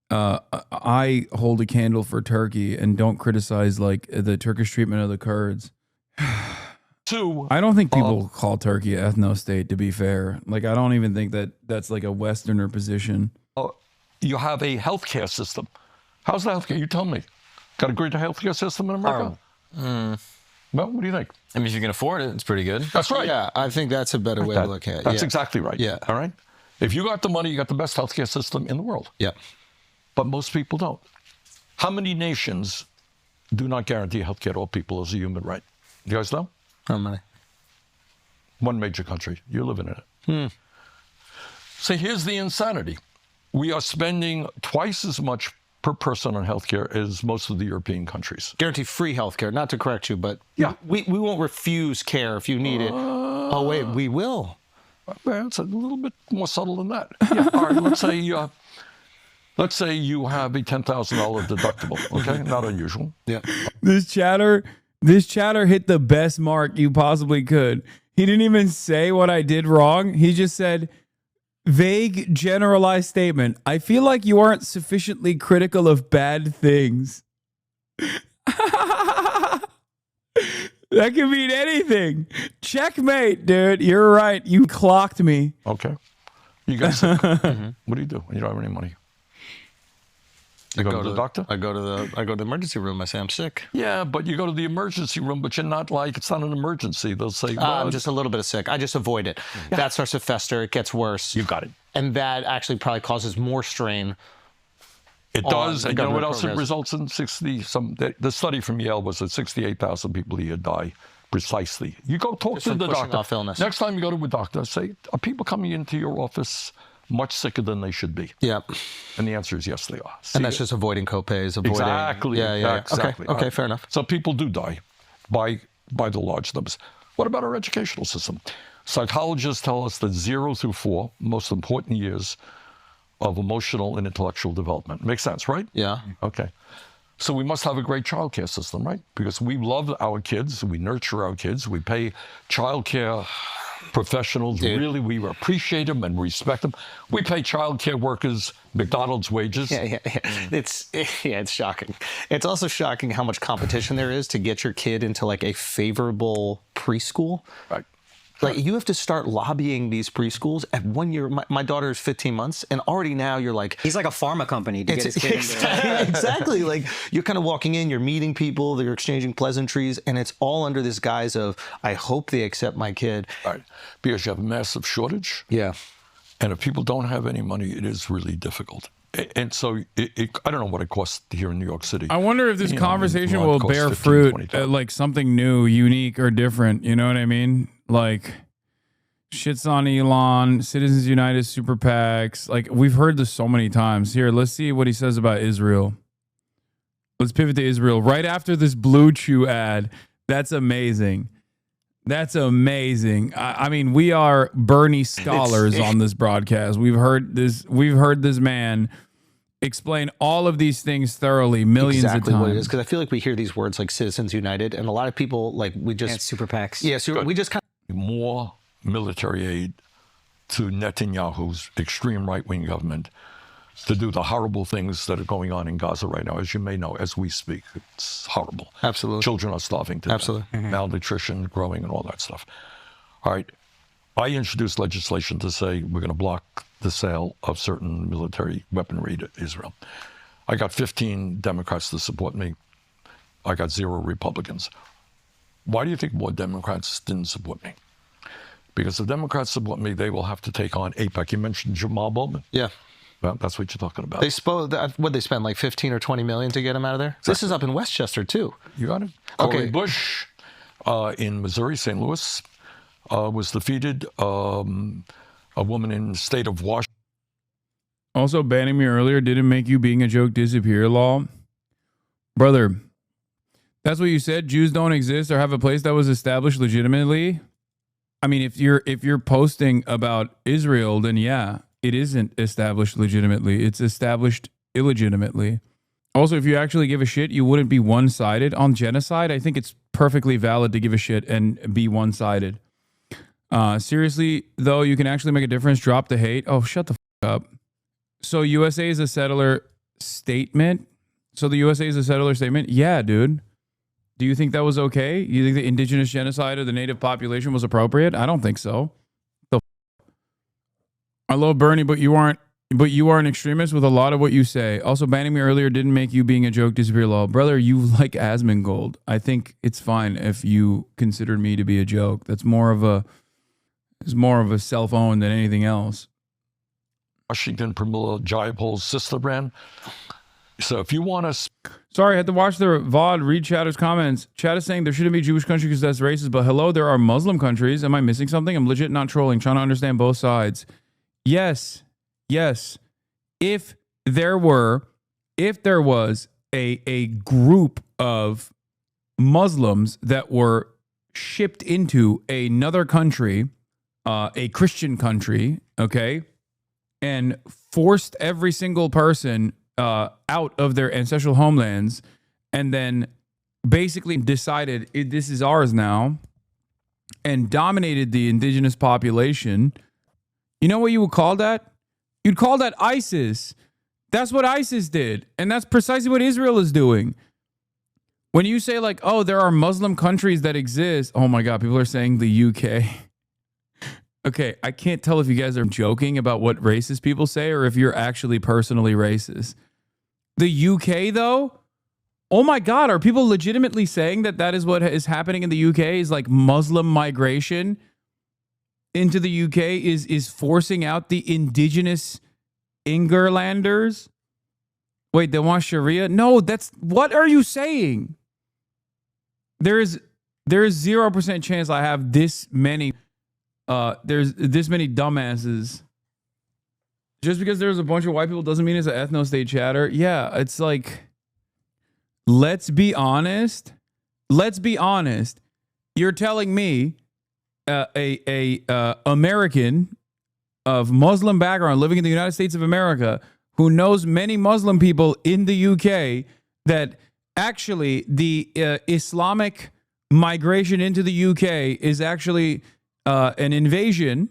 I hold a candle for Turkey and don't criticize like the Turkish treatment of the Kurds. Two. I don't think people call Turkey an ethno-state, to be fair. Like, I don't even think that that's like a Westerner position. You have a healthcare system. How's the healthcare? You tell me. Got a great healthcare system in America? Well, what do you think? I mean, if you can afford it, it's pretty good. That's right. Yeah, I think that's a better way to look at it. That's exactly right. Yeah. All right? If you got the money, you got the best healthcare system in the world. Yeah. But most people don't. How many nations do not guarantee healthcare to all people as a human right? You guys know? How many? One major country. You're living in it. So here's the insanity. We are spending twice as much per person on healthcare as most of the European countries. Guarantee free healthcare, not to correct you, but yeah, we won't refuse care if you need it. Oh, wait, we will. Well, it's a little bit more subtle than that. Yeah. All right, let's say you have a $10,000 deductible, okay? Not unusual. Yeah. This chatter hit the best mark you possibly could. He didn't even say what I did wrong. He just said, vague, generalized statement. I feel like you aren't sufficiently critical of bad things. That could mean anything. Checkmate, dude. You're right. You clocked me. Okay. You got sick. What do you do when you don't have any money? You go to the doctor? I go to the emergency room. I say I'm sick. Yeah, but you go to the emergency room, but you're not like, it's not an emergency. They'll say, well, I'm just a little bit of sick. I just avoid it. Yeah. That starts to fester. It gets worse. You got it. And that actually probably causes more strain. It does. And you know what else it results in? The study from Yale was that 68,000 people a year die precisely. You go talk just to the doctor. Off illness. Next time you go to a doctor, say, are people coming into your office much sicker than they should be? Yeah. And the answer is yes, they are. And that's just avoiding copays. Exactly. Yeah. Exactly. Okay, fair enough. So people do die by the large numbers. What about our educational system? Psychologists tell us that 0 through 4, most important years of emotional and intellectual development. Makes sense, right? Yeah. Okay. So we must have a great childcare system, right? Because we love our kids, we nurture our kids, we pay childcare professionals. Dude. Really, we appreciate them and respect them. We pay childcare workers McDonald's wages. Yeah. It's shocking. It's also shocking how much competition there is to get your kid into like a favorable preschool. Right. Like you have to start lobbying these preschools at 1 year. My daughter is 15 months, and already now you're like, he's like a pharma company to get his kid into. Exactly. Like you're kind of walking in, you're meeting people, you're exchanging pleasantries, and it's all under this guise of, I hope they accept my kid. Right. Because you have a massive shortage. Yeah. And if people don't have any money, it is really difficult. And so I don't know what it costs here in New York City. I wonder if this conversation will bear fruit, like something new, unique, or different. You know what I mean? Like, shits on Elon, Citizens United super PACs. Like, we've heard this so many times. Here, let's see what he says about Israel. Let's pivot to Israel. Right after this Blue Chew ad. That's amazing. That's amazing. I mean, we are Bernie scholars on this broadcast. We've heard this man explain all of these things thoroughly millions of times. Exactly what it is, because I feel like we hear these words like Citizens United, and a lot of people like we just and super PACs. Yeah, so we just kind of more military aid to Netanyahu's extreme right-wing government to do the horrible things that are going on in Gaza right now. As you may know, as we speak, it's horrible. Absolutely. Children are starving to death. Malnutrition growing and all that stuff. All right. I introduced legislation to say we're going to block the sale of certain military weaponry to Israel. I got 15 Democrats to support me. I got 0 Republicans. Why do you think more Democrats didn't support me? Because if Democrats support me, they will have to take on AIPAC. You mentioned Jamal Bowman. Yeah. Well, that's what you're talking about. What'd they spend, like 15 or 20 million to get him out of there? Exactly. This is up in Westchester, too. You got it. Okay. Cory Bush in Missouri, St. Louis, was defeated. A woman in the state of Washington. Also, banning me earlier didn't make you being a joke disappear law. Brother, that's what you said. Jews don't exist or have a place that was established legitimately. I mean, if you're posting about Israel, then yeah, it isn't established legitimately. It's established illegitimately. Also, if you actually give a shit, you wouldn't be one-sided on genocide. I think it's perfectly valid to give a shit and be one-sided. Seriously, though, you can actually make a difference. Drop the hate. Oh, shut the fuck up. So USA is a settler statement. So the USA is a settler statement? Yeah, dude. Do you think that was okay? You think the indigenous genocide of the native population was appropriate? I don't think so. I love Bernie, but you are an extremist with a lot of what you say. Also, banning me earlier didn't make you being a joke disappear law. Brother, you like Asmongold. I think it's fine if you considered me to be a joke. That's more of a self-own than anything else. Washington, Pramila Jayapal's sister brand. So if you want to... Sorry, I had to watch the VOD, read Chatter's comments. Chat is saying there shouldn't be a Jewish country because that's racist, but hello, there are Muslim countries. Am I missing something? I'm legit not trolling, trying to understand both sides. Yes. If there was a group of Muslims that were shipped into another country, a Christian country, okay, and forced every single person out of their ancestral homelands, and then basically decided this is ours now, and dominated the indigenous population, you know what you would call that? You'd call that ISIS. That's what ISIS did, and that's precisely what Israel is doing. When you say like, oh, there are Muslim countries that exist, oh my God, people are saying the UK. Okay, I can't tell if you guys are joking about what racist people say or if you're actually personally racist. The UK, though? Oh my God, are people legitimately saying that is what is happening in the UK is like Muslim migration into the UK is forcing out the indigenous Ingerlanders? Wait, they want Sharia? No, what are you saying? There is 0% chance I have this many there's this many dumbasses. Just because there's a bunch of white people doesn't mean it's an ethno-state chatter. Yeah, it's like, let's be honest. You're telling me a American of Muslim background living in the United States of America who knows many Muslim people in the UK that actually the Islamic migration into the UK is actually an invasion,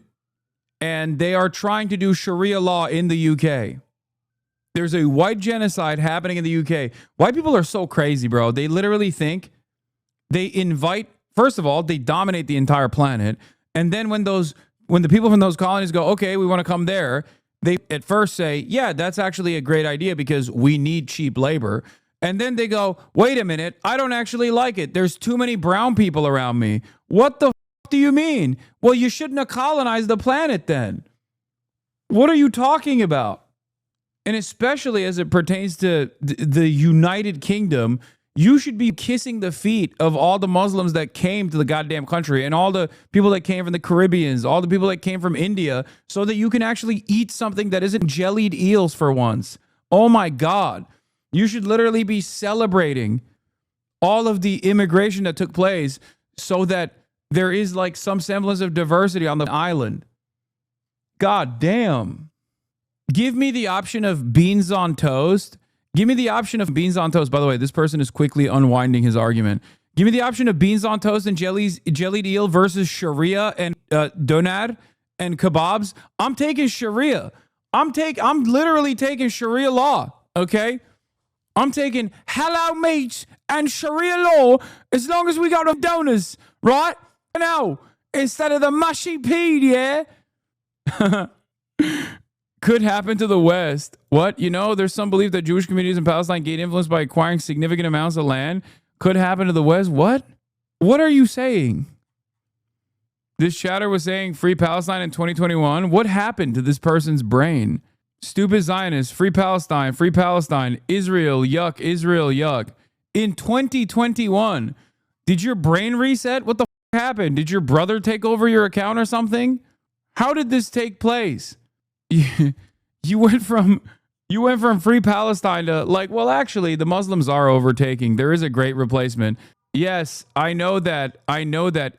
and they are trying to do Sharia law in the UK. There's a white genocide happening in the UK. White people are so crazy, bro. They literally think they invite, first of all, they dominate the entire planet. And then when the people from those colonies go, okay, we want to come there, they at first say, yeah, that's actually a great idea because we need cheap labor. And then they go, wait a minute, I don't actually like it. There's too many brown people around me. What the do you mean? Well, you shouldn't have colonized the planet then. What are you talking about? And especially as it pertains to the United Kingdom, you should be kissing the feet of all the Muslims that came to the goddamn country and all the people that came from the Caribbeans, all the people that came from India, so that you can actually eat something that isn't jellied eels for once. Oh my God. You should literally be celebrating all of the immigration that took place so that there is like some semblance of diversity on the island. God damn. Give me the option of beans on toast. Give me the option of beans on toast. By the way, this person is quickly unwinding his argument. Give me the option of beans on toast and jellied eel versus Sharia and doner and kebabs. I'm taking Sharia. I'm literally taking Sharia law. Okay. I'm taking halal meat and Sharia law as long as we got enough donors, right? Now, instead of the mushypedia. Could happen to the West. What? You know, there's some belief that Jewish communities in Palestine gain influence by acquiring significant amounts of land. Could happen to the West. What? What are you saying? This chatter was saying free Palestine in 2021. What happened to this person's brain? Stupid Zionists, free Palestine, Israel, yuck, Israel, yuck. In 2021, did your brain reset? What the f happened? Did your brother take over your account or something? How did this take place? You went from free Palestine to like, well, actually, the Muslims are overtaking. There is a great replacement. Yes, I know that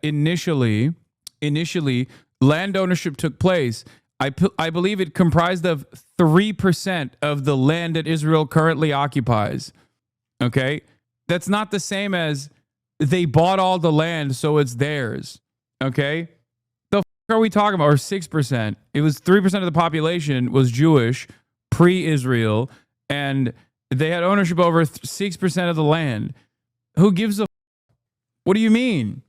initially land ownership took place. I believe it comprised of 3% of the land that Israel currently occupies. Okay? That's not the same as they bought all the land, so it's theirs. Okay? The f are we talking about? Or 6%. It was 3% of the population was Jewish, pre-Israel, and they had ownership over 6% of the land. Who gives a f? What do you mean?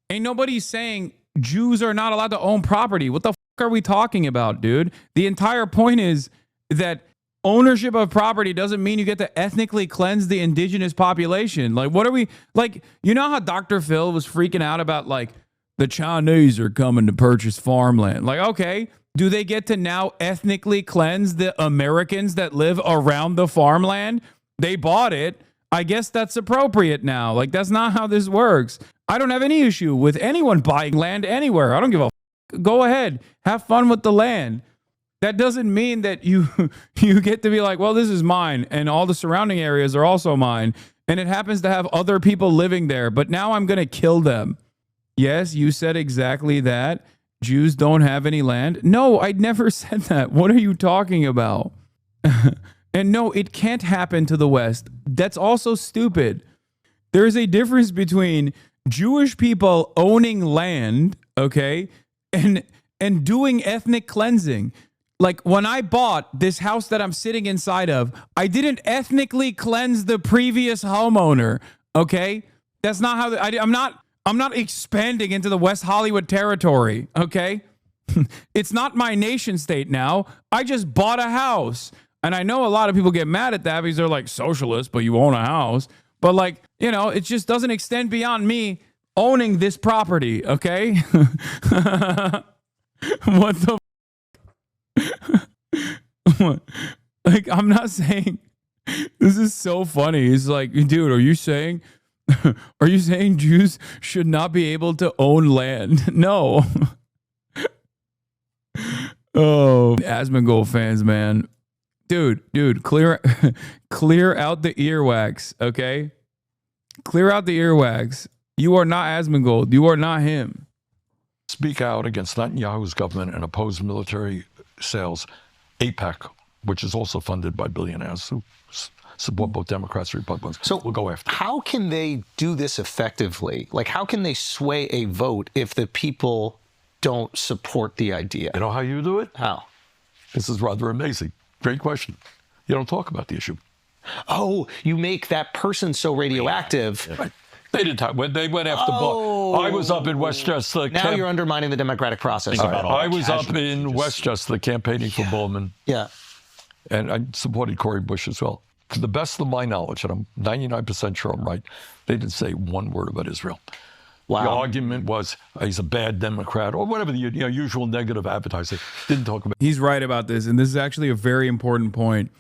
Ain't nobody saying Jews are not allowed to own property. What the f are we talking about, dude? The entire point is that ownership of property doesn't mean you get to ethnically cleanse the indigenous population. Like, what are we, like, you know how Dr. Phil was freaking out about, like, the Chinese are coming to purchase farmland. Like, okay, do they get to now ethnically cleanse the Americans that live around the farmland? They bought it. I guess that's appropriate now. Like, that's not how this works. I don't have any issue with anyone buying land anywhere. I don't give a f. Go ahead. Have fun with the land. That doesn't mean that you get to be like, well, this is mine, and all the surrounding areas are also mine, and it happens to have other people living there, but now I'm going to kill them. Yes, you said exactly that. Jews don't have any land. No, I never said that. What are you talking about? And no, it can't happen to the West. That's also stupid. There is a difference between Jewish people owning land, okay, and doing ethnic cleansing. Like, when I bought this house that I'm sitting inside of, I didn't ethnically cleanse the previous homeowner, okay? That's not how I'm not expanding into the West Hollywood territory, okay? It's not my nation state now. I just bought a house. And I know a lot of people get mad at that because they're like, socialist, but you own a house. But, like, you know, it just doesn't extend beyond me owning this property, okay? What the what? Like, I'm not saying, this is so funny. He's like, dude, are you saying Jews should not be able to own land? No. Oh, Asmongold fans, man. Dude, clear out the earwax, okay? Clear out the earwax. You are not Asmongold. You are not him. Speak out against Netanyahu's government and oppose military sales. AIPAC, which is also funded by billionaires who support both Democrats and Republicans. So we'll go after. How can they do this effectively? Like, how can they sway a vote if the people don't support the idea? You know how you do it? How? This is rather amazing. Great question. You don't talk about the issue. Oh, you make that person so radioactive. Yeah. Right. They didn't talk. When they went after I was up in Westchester. Now you're undermining the democratic process. I was up in Westchester campaigning for Bowman. Yeah. And I supported Cori Bush as well. To the best of my knowledge, and I'm 99% sure I'm right, they didn't say one word about Israel. Wow. The argument was he's a bad Democrat or whatever the usual negative advertising. Didn't talk about. He's right about this, and this is actually a very important point.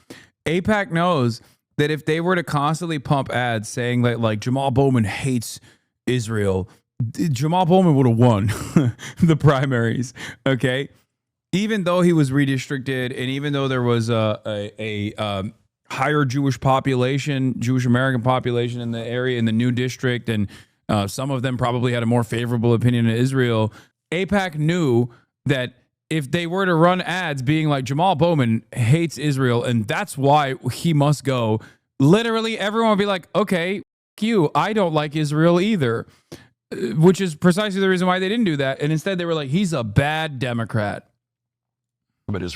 AIPAC knows that if they were to constantly pump ads saying that, like, Jamal Bowman hates Israel, Jamal Bowman would have won the primaries, okay? Even though he was redistricted, and even though there was a higher Jewish population, Jewish American population in the area, in the new district, and some of them probably had a more favorable opinion of Israel, AIPAC knew that if they were to run ads being like, Jamal Bowman hates Israel and that's why he must go, literally everyone would be like, okay, you, I don't like Israel either, which is precisely the reason why they didn't do that. And instead they were like, he's a bad Democrat.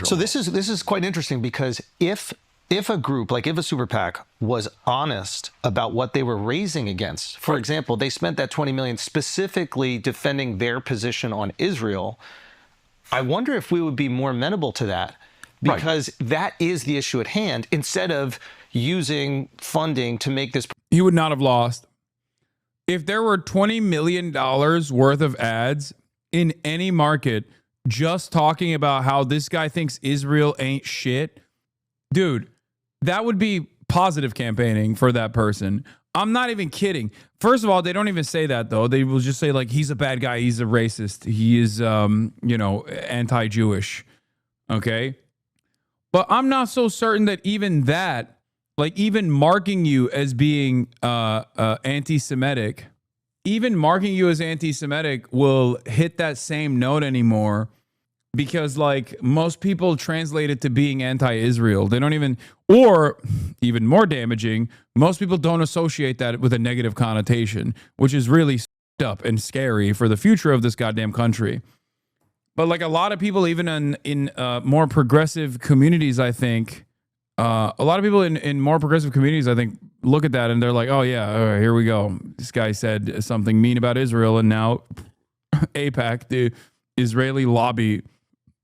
So this is quite interesting, because if if a group, like if a super PAC was honest about what they were raising against, for example, they spent that $20 million specifically defending their position on Israel, I wonder if we would be more amenable to that, because that is the issue at hand, instead of using funding to make this. He would not have lost. If there were $20 million worth of ads in any market just talking about how this guy thinks Israel ain't shit, dude, that would be positive campaigning for that person. I'm not even kidding. First of all, they don't even say that, though. They will just say, like, he's a bad guy. He's a racist. He is, anti-Jewish. Okay? But I'm not so certain that even that, like, even marking you as being anti-Semitic, will hit that same note anymore. Because, like, most people translate it to being anti-Israel. They don't even, or even more damaging, most people don't associate that with a negative connotation, which is really up and scary for the future of this goddamn country. But, like, a lot of people, even in more progressive communities, I think, a lot of people in more progressive communities, I think, look at that and they're like, oh, yeah, all right, here we go. This guy said something mean about Israel, and now AIPAC, the Israeli lobby,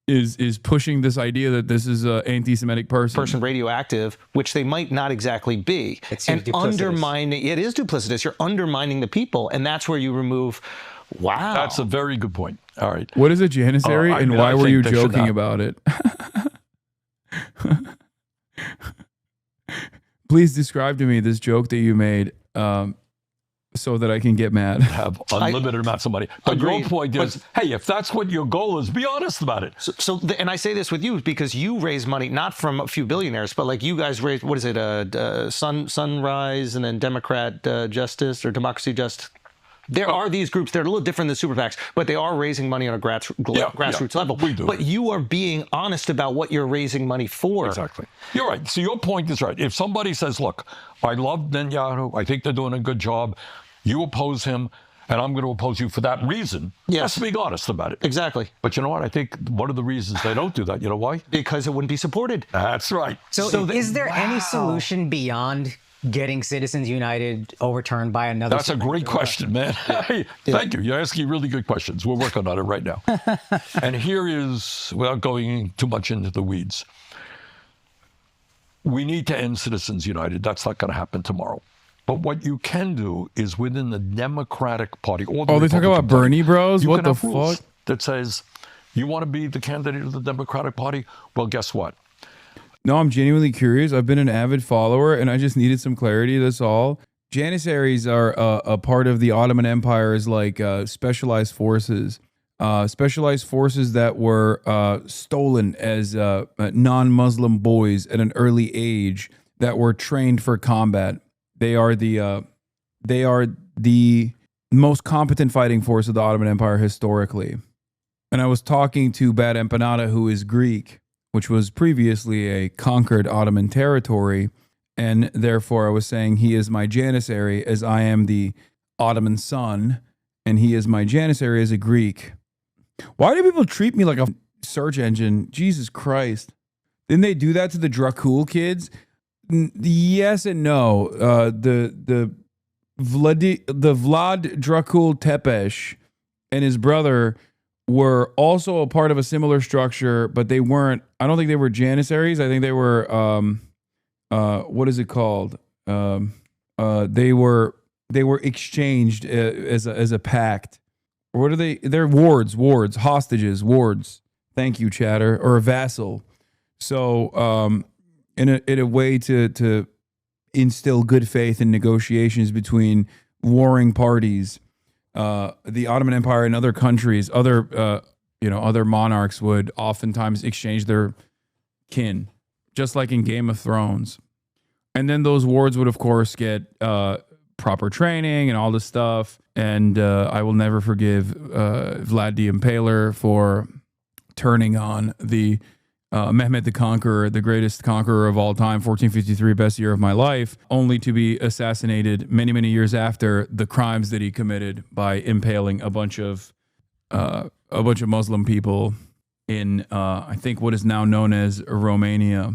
is pushing this idea that this is an anti-Semitic person radioactive, which they might not exactly be, and undermining. It is duplicitous. You're undermining the people, and that's where you remove. Wow, that's a very good point. All right, what is a janissary, and why were you joking about it? Please describe to me this joke that you made. So that I can get mad. Have unlimited amounts of money. But your point is, hey, if that's what your goal is, be honest about it. And I say this with you because you raise money not from a few billionaires, but like you guys raise, what is it, Sunrise and then Democrat Justice or Democracy Just. There are these groups that are a little different than super PACs, but they are raising money on a grassroots level. We do. But you are being honest about what you're raising money for. Exactly. You're right. So your point is right. If somebody says, look, I love Netanyahu, I think they're doing a good job, you oppose him, and I'm going to oppose you for that reason. Yes. Let's be honest about it. Exactly. But you know what? I think one of the reasons they don't do that, you know why? Because it wouldn't be supported. That's right. So is there any solution beyond getting Citizens United overturned by another? That's a great question, man. Thank you. You're asking really good questions. We're working on it right now. And here is, without going too much into the weeds, we need to end Citizens United. That's not going to happen tomorrow. But what you can do is within the Democratic Party. Or the they talk about Bernie bros? What the fuck? That says, you want to be the candidate of the Democratic Party? Well, guess what? No, I'm genuinely curious. I've been an avid follower, and I just needed some clarity. That's all. Janissaries are a part of the Ottoman Empire's like specialized forces. Specialized forces that were stolen as non-Muslim boys at an early age that were trained for combat. They are the most competent fighting force of the Ottoman Empire historically. And I was talking to Bad Empanada, who is Greek, which was previously a conquered Ottoman territory. And therefore I was saying he is my janissary as I am the Ottoman son, and he is my janissary as a Greek. Why do people treat me like a search engine? Jesus Christ. Didn't they do that to the Dracul kids? Yes and no. The Vlad Dracul Tepesh and his brother were also a part of a similar structure, but they weren't. I don't think they were janissaries. I think they were. What is it called? They were exchanged as a pact. Or what are they? They're wards, hostages, wards. Thank you, Chatter, or a vassal. So, in a way to instill good faith in negotiations between warring parties, the Ottoman Empire and other countries, other monarchs would oftentimes exchange their kin, just like in Game of Thrones. And then those wards would, of course, get proper training and all this stuff. And I will never forgive Vlad the Impaler for turning on the Mehmed the Conqueror, the greatest conqueror of all time, 1453, best year of my life, only to be assassinated many, many years after the crimes that he committed by impaling a bunch of Muslim people in, I think, what is now known as Romania.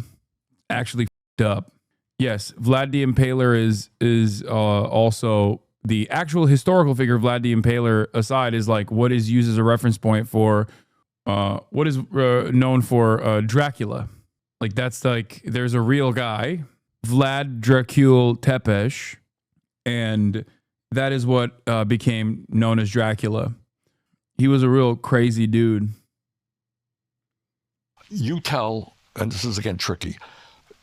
Actually fucked up. Yes, Vlad the Impaler is also the actual historical figure. Vlad the Impaler aside is like what is used as a reference point for what is known for Dracula. Like that's like there's a real guy, Vlad Dracul Tepes, and that is what became known as Dracula. He was a real crazy dude. You tell, and this is again tricky,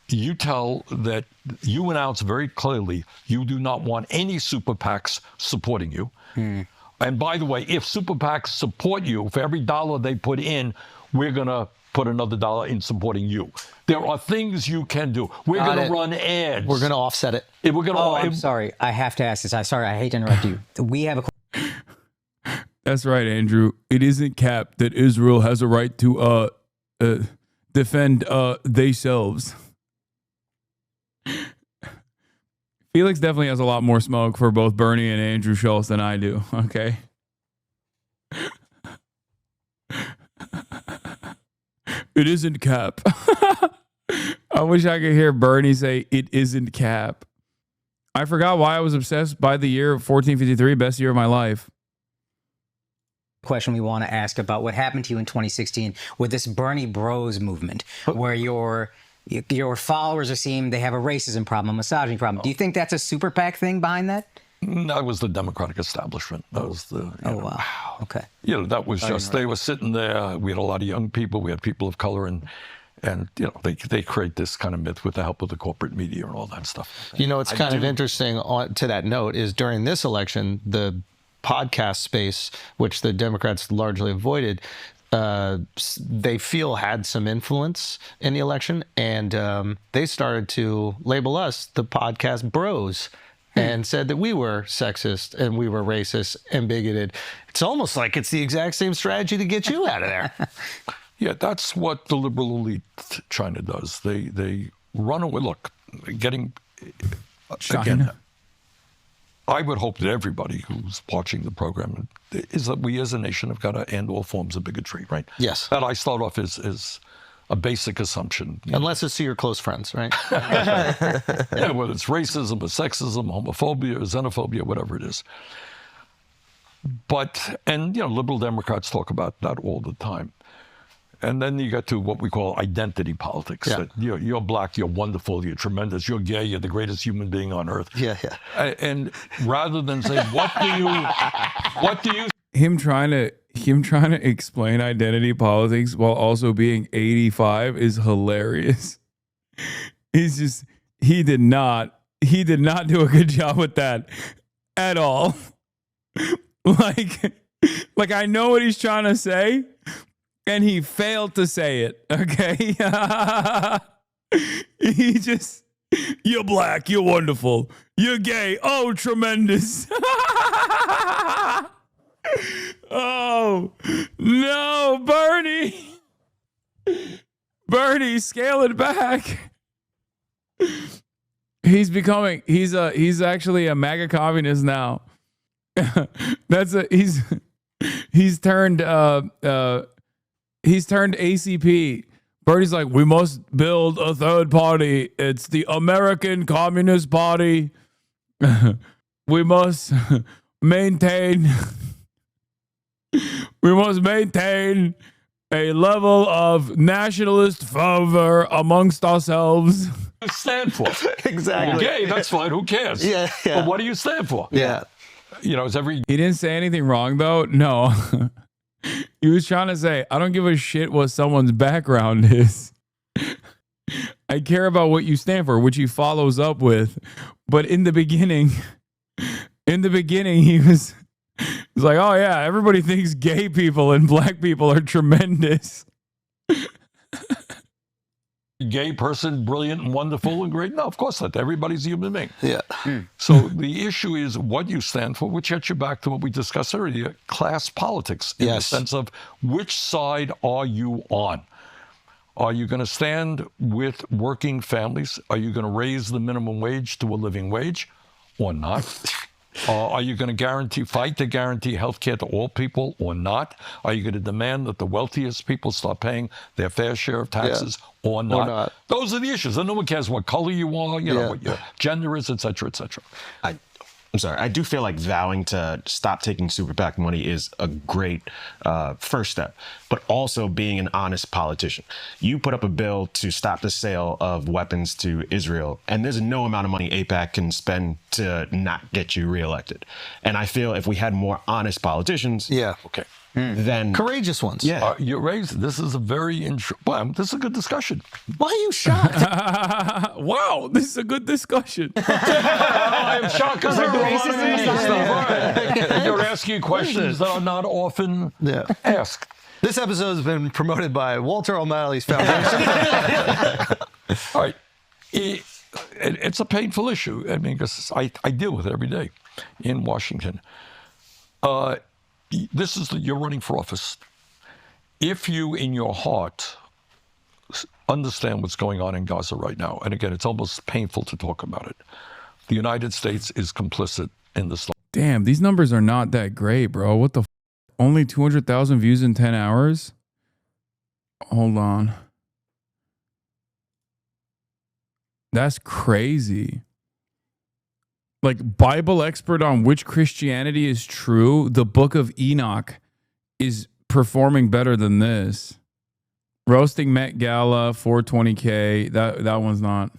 you tell that you announce very clearly you do not want any super PACs supporting you. And by the way, if super PACs support you, for every dollar they put in, we're going to put another dollar in supporting you. There are things you can do. We're going to run ads. We're going to offset it. We're going to. I'm sorry. I have to ask this. I'm sorry. I hate to interrupt you. We have a. That's right, Andrew. It isn't cap that Israel has a right to defend themselves. Felix definitely has a lot more smoke for both Bernie and Andrew Schulz than I do. Okay. It isn't cap. I wish I could hear Bernie say it isn't cap. I forgot why I was obsessed by the year 1453, best year of my life. Question we want to ask about what happened to you in 2016 with this Bernie Bros movement, where your followers are seeing they have a racism problem, a misogyny problem. Do you think that's a super PAC thing behind that? That was the Democratic establishment. That was the. Wow. Okay. That was just they were sitting there. We had a lot of young people. We had people of color, and they create this kind of myth with the help of the corporate media and all that stuff. It's kind of interesting. To that note, is during this election, the podcast space, which the Democrats largely avoided, they feel had some influence in the election, and they started to label us the podcast bros and said that we were sexist and we were racist and bigoted. It's almost like it's the exact same strategy to get you out of there. Yeah, that's what the liberal elite China does. They run away. Look, getting again, I would hope that everybody who's watching the program is that we as a nation have got to end all forms of bigotry, right? Yes. That I start off as a basic assumption. Unless it's to your close friends, right? Yeah, whether it's racism or sexism, homophobia or xenophobia, whatever it is. But, liberal Democrats talk about that all the time. And then you get to what we call identity politics. Yeah. That you're black, you're wonderful, you're tremendous, you're gay, you're the greatest human being on earth. Yeah. And rather than say, what do you? Him trying to explain identity politics while also being 85 is hilarious. He did not do a good job with that at all. Like I know what he's trying to say, and he failed to say it. Okay. You're black, you're wonderful, you're gay, oh tremendous. Oh no, Bernie, scale it back. He's actually a MAGA communist now. He's turned ACP. Bernie's like, we must build a third party. It's the American Communist Party. We must maintain a level of nationalist fervor amongst ourselves. You stand for? Exactly. Gay, that's fine. Who cares? Yeah. But what do you stand for? Yeah. He didn't say anything wrong though. No. He was trying to say, I don't give a shit what someone's background is. I care about what you stand for, which he follows up with. But in the beginning, he was like, oh yeah, everybody thinks gay people and black people are tremendous. Gay person, brilliant and wonderful and great? No, of course not. Everybody's a human being. Yeah. So the issue is what you stand for, which gets you back to what we discussed earlier, class politics, in the sense of which side are you on? Are you going to stand with working families? Are you going to raise the minimum wage to a living wage or not? Are you going to fight to guarantee health care to all people or not? Are you going to demand that the wealthiest people start paying their fair share of taxes or not? Those are the issues. And no one cares what color you are, you know, what your gender is, et cetera, et cetera. I'm sorry. I do feel like vowing to stop taking super PAC money is a great first step, but also being an honest politician. You put up a bill to stop the sale of weapons to Israel, and there's no amount of money AIPAC can spend to not get you reelected. And I feel if we had more honest politicians, then courageous ones. Yeah, you raised. This is a very this is a good discussion. Why are you shocked? Wow, this is a good discussion. I'm shocked because I do a lot of media stuff. And you're asking questions that are not often asked. This episode has been promoted by Walter O'Malley's Foundation. All right, it's a painful issue. I mean, because I deal with it every day in Washington. You're running for office. If you, in your heart, understand what's going on in Gaza right now, and again, it's almost painful to talk about it, the United States is complicit in this. Damn, these numbers are not that great, bro. What the only 200,000 views in 10 hours? Hold on. That's crazy. Like, Bible expert on which Christianity is true, the Book of Enoch is performing better than this. Roasting Met Gala, 420K. That one's not.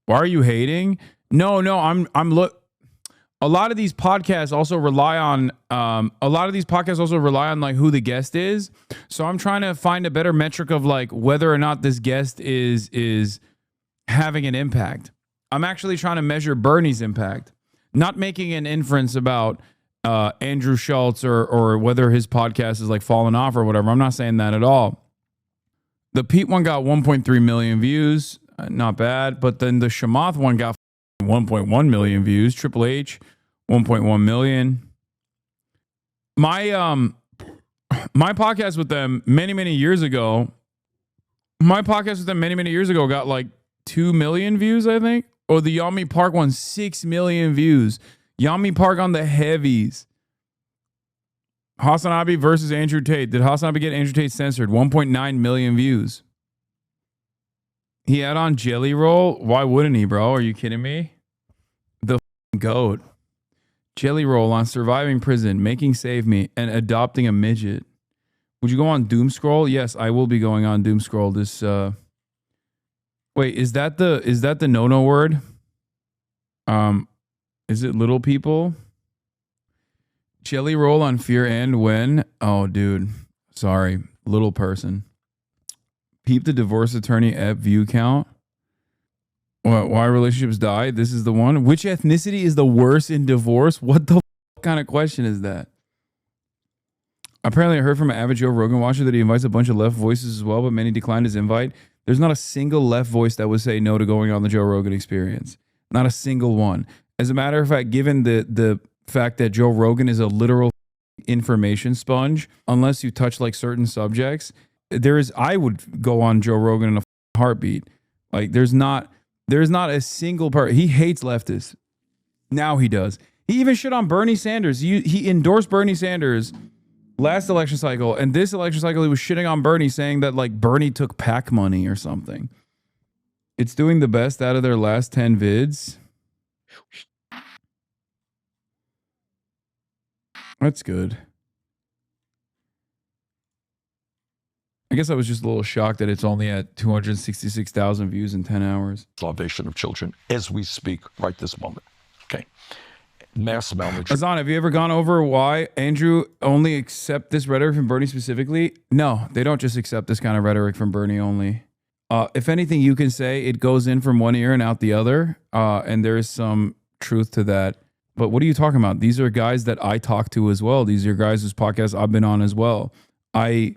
Why are you hating? No, I'm a lot of these podcasts also rely on like who the guest is. So I'm trying to find a better metric of like whether or not this guest is having an impact. I'm actually trying to measure Bernie's impact, not making an inference about Andrew Schulz or whether his podcast is like falling off or whatever. I'm not saying that at all. The Pete one got 1.3 million views, not bad. But then the Shamath one got 1.1 million views. Triple H, 1.1 million. My podcast with them many years ago. My podcast with them many years ago got like 2 million views, I think. Or the Yami Park one, 6 million views. Yami Park on the heavies. Hasanabi versus Andrew Tate. Did Hasanabi get Andrew Tate censored? 1.9 million views. He had on Jelly Roll. Why wouldn't he, bro? Are you kidding me? The goat. Jelly Roll on surviving prison, making Save Me, and adopting a midget. Would you go on Doom Scroll? Yes, I will be going on Doom Scroll this Wait, is that the no word? Is it little people? Jelly Roll on Fear and When? Oh, dude. Sorry. Little person. Peep the divorce attorney at view count. What, why relationships die? This is the one. Which ethnicity is the worst in divorce? What the kind of question is that? Apparently, I heard from an avid Joe Rogan watcher that he invites a bunch of left voices as well, but many declined his invite. There's not a single left voice that would say no to going on the Joe Rogan Experience. Not a single one. As a matter of fact, given the fact that Joe Rogan is a literal information sponge, unless you touch like certain subjects, I would go on Joe Rogan in a heartbeat. Like there's not a single part. He hates leftists. Now he does. He even shit on Bernie Sanders. He endorsed Bernie Sanders last election cycle, and this election cycle he was shitting on Bernie, saying that like Bernie took PAC money or something. It's doing the best out of their last 10 vids. That's good. I guess I was just a little shocked that it's only at 266,000 views in 10 hours. Starvation of children as we speak right this moment. Okay. Mass malnutrition. Hasan, have you ever gone over why Andrew only accept this rhetoric from Bernie specifically? No, they don't just accept this kind of rhetoric from Bernie only. If anything, you can say it goes in from one ear and out the other, and there is some truth to that. But what are you talking about? These are guys that I talk to as well. These are guys whose podcasts I've been on as well. They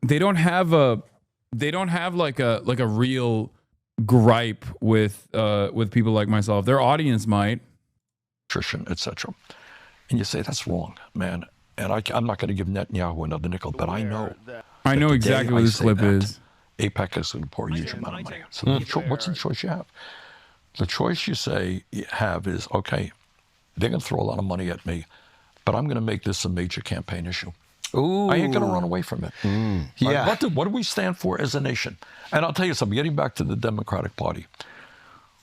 don't have like a real gripe with people like myself. Their audience might. Nutrition, etc. And you say that's wrong, man. And I'm not going to give Netanyahu another nickel, but I know. I know exactly what this clip is. AIPAC is going to pour a huge amount of money. So what's the choice you have? The choice you have is, okay, they're going to throw a lot of money at me, but I'm going to make this a major campaign issue. Ooh. I ain't going to run away from it. Yeah. Right? What do we stand for as a nation? And I'll tell you something, getting back to the Democratic Party.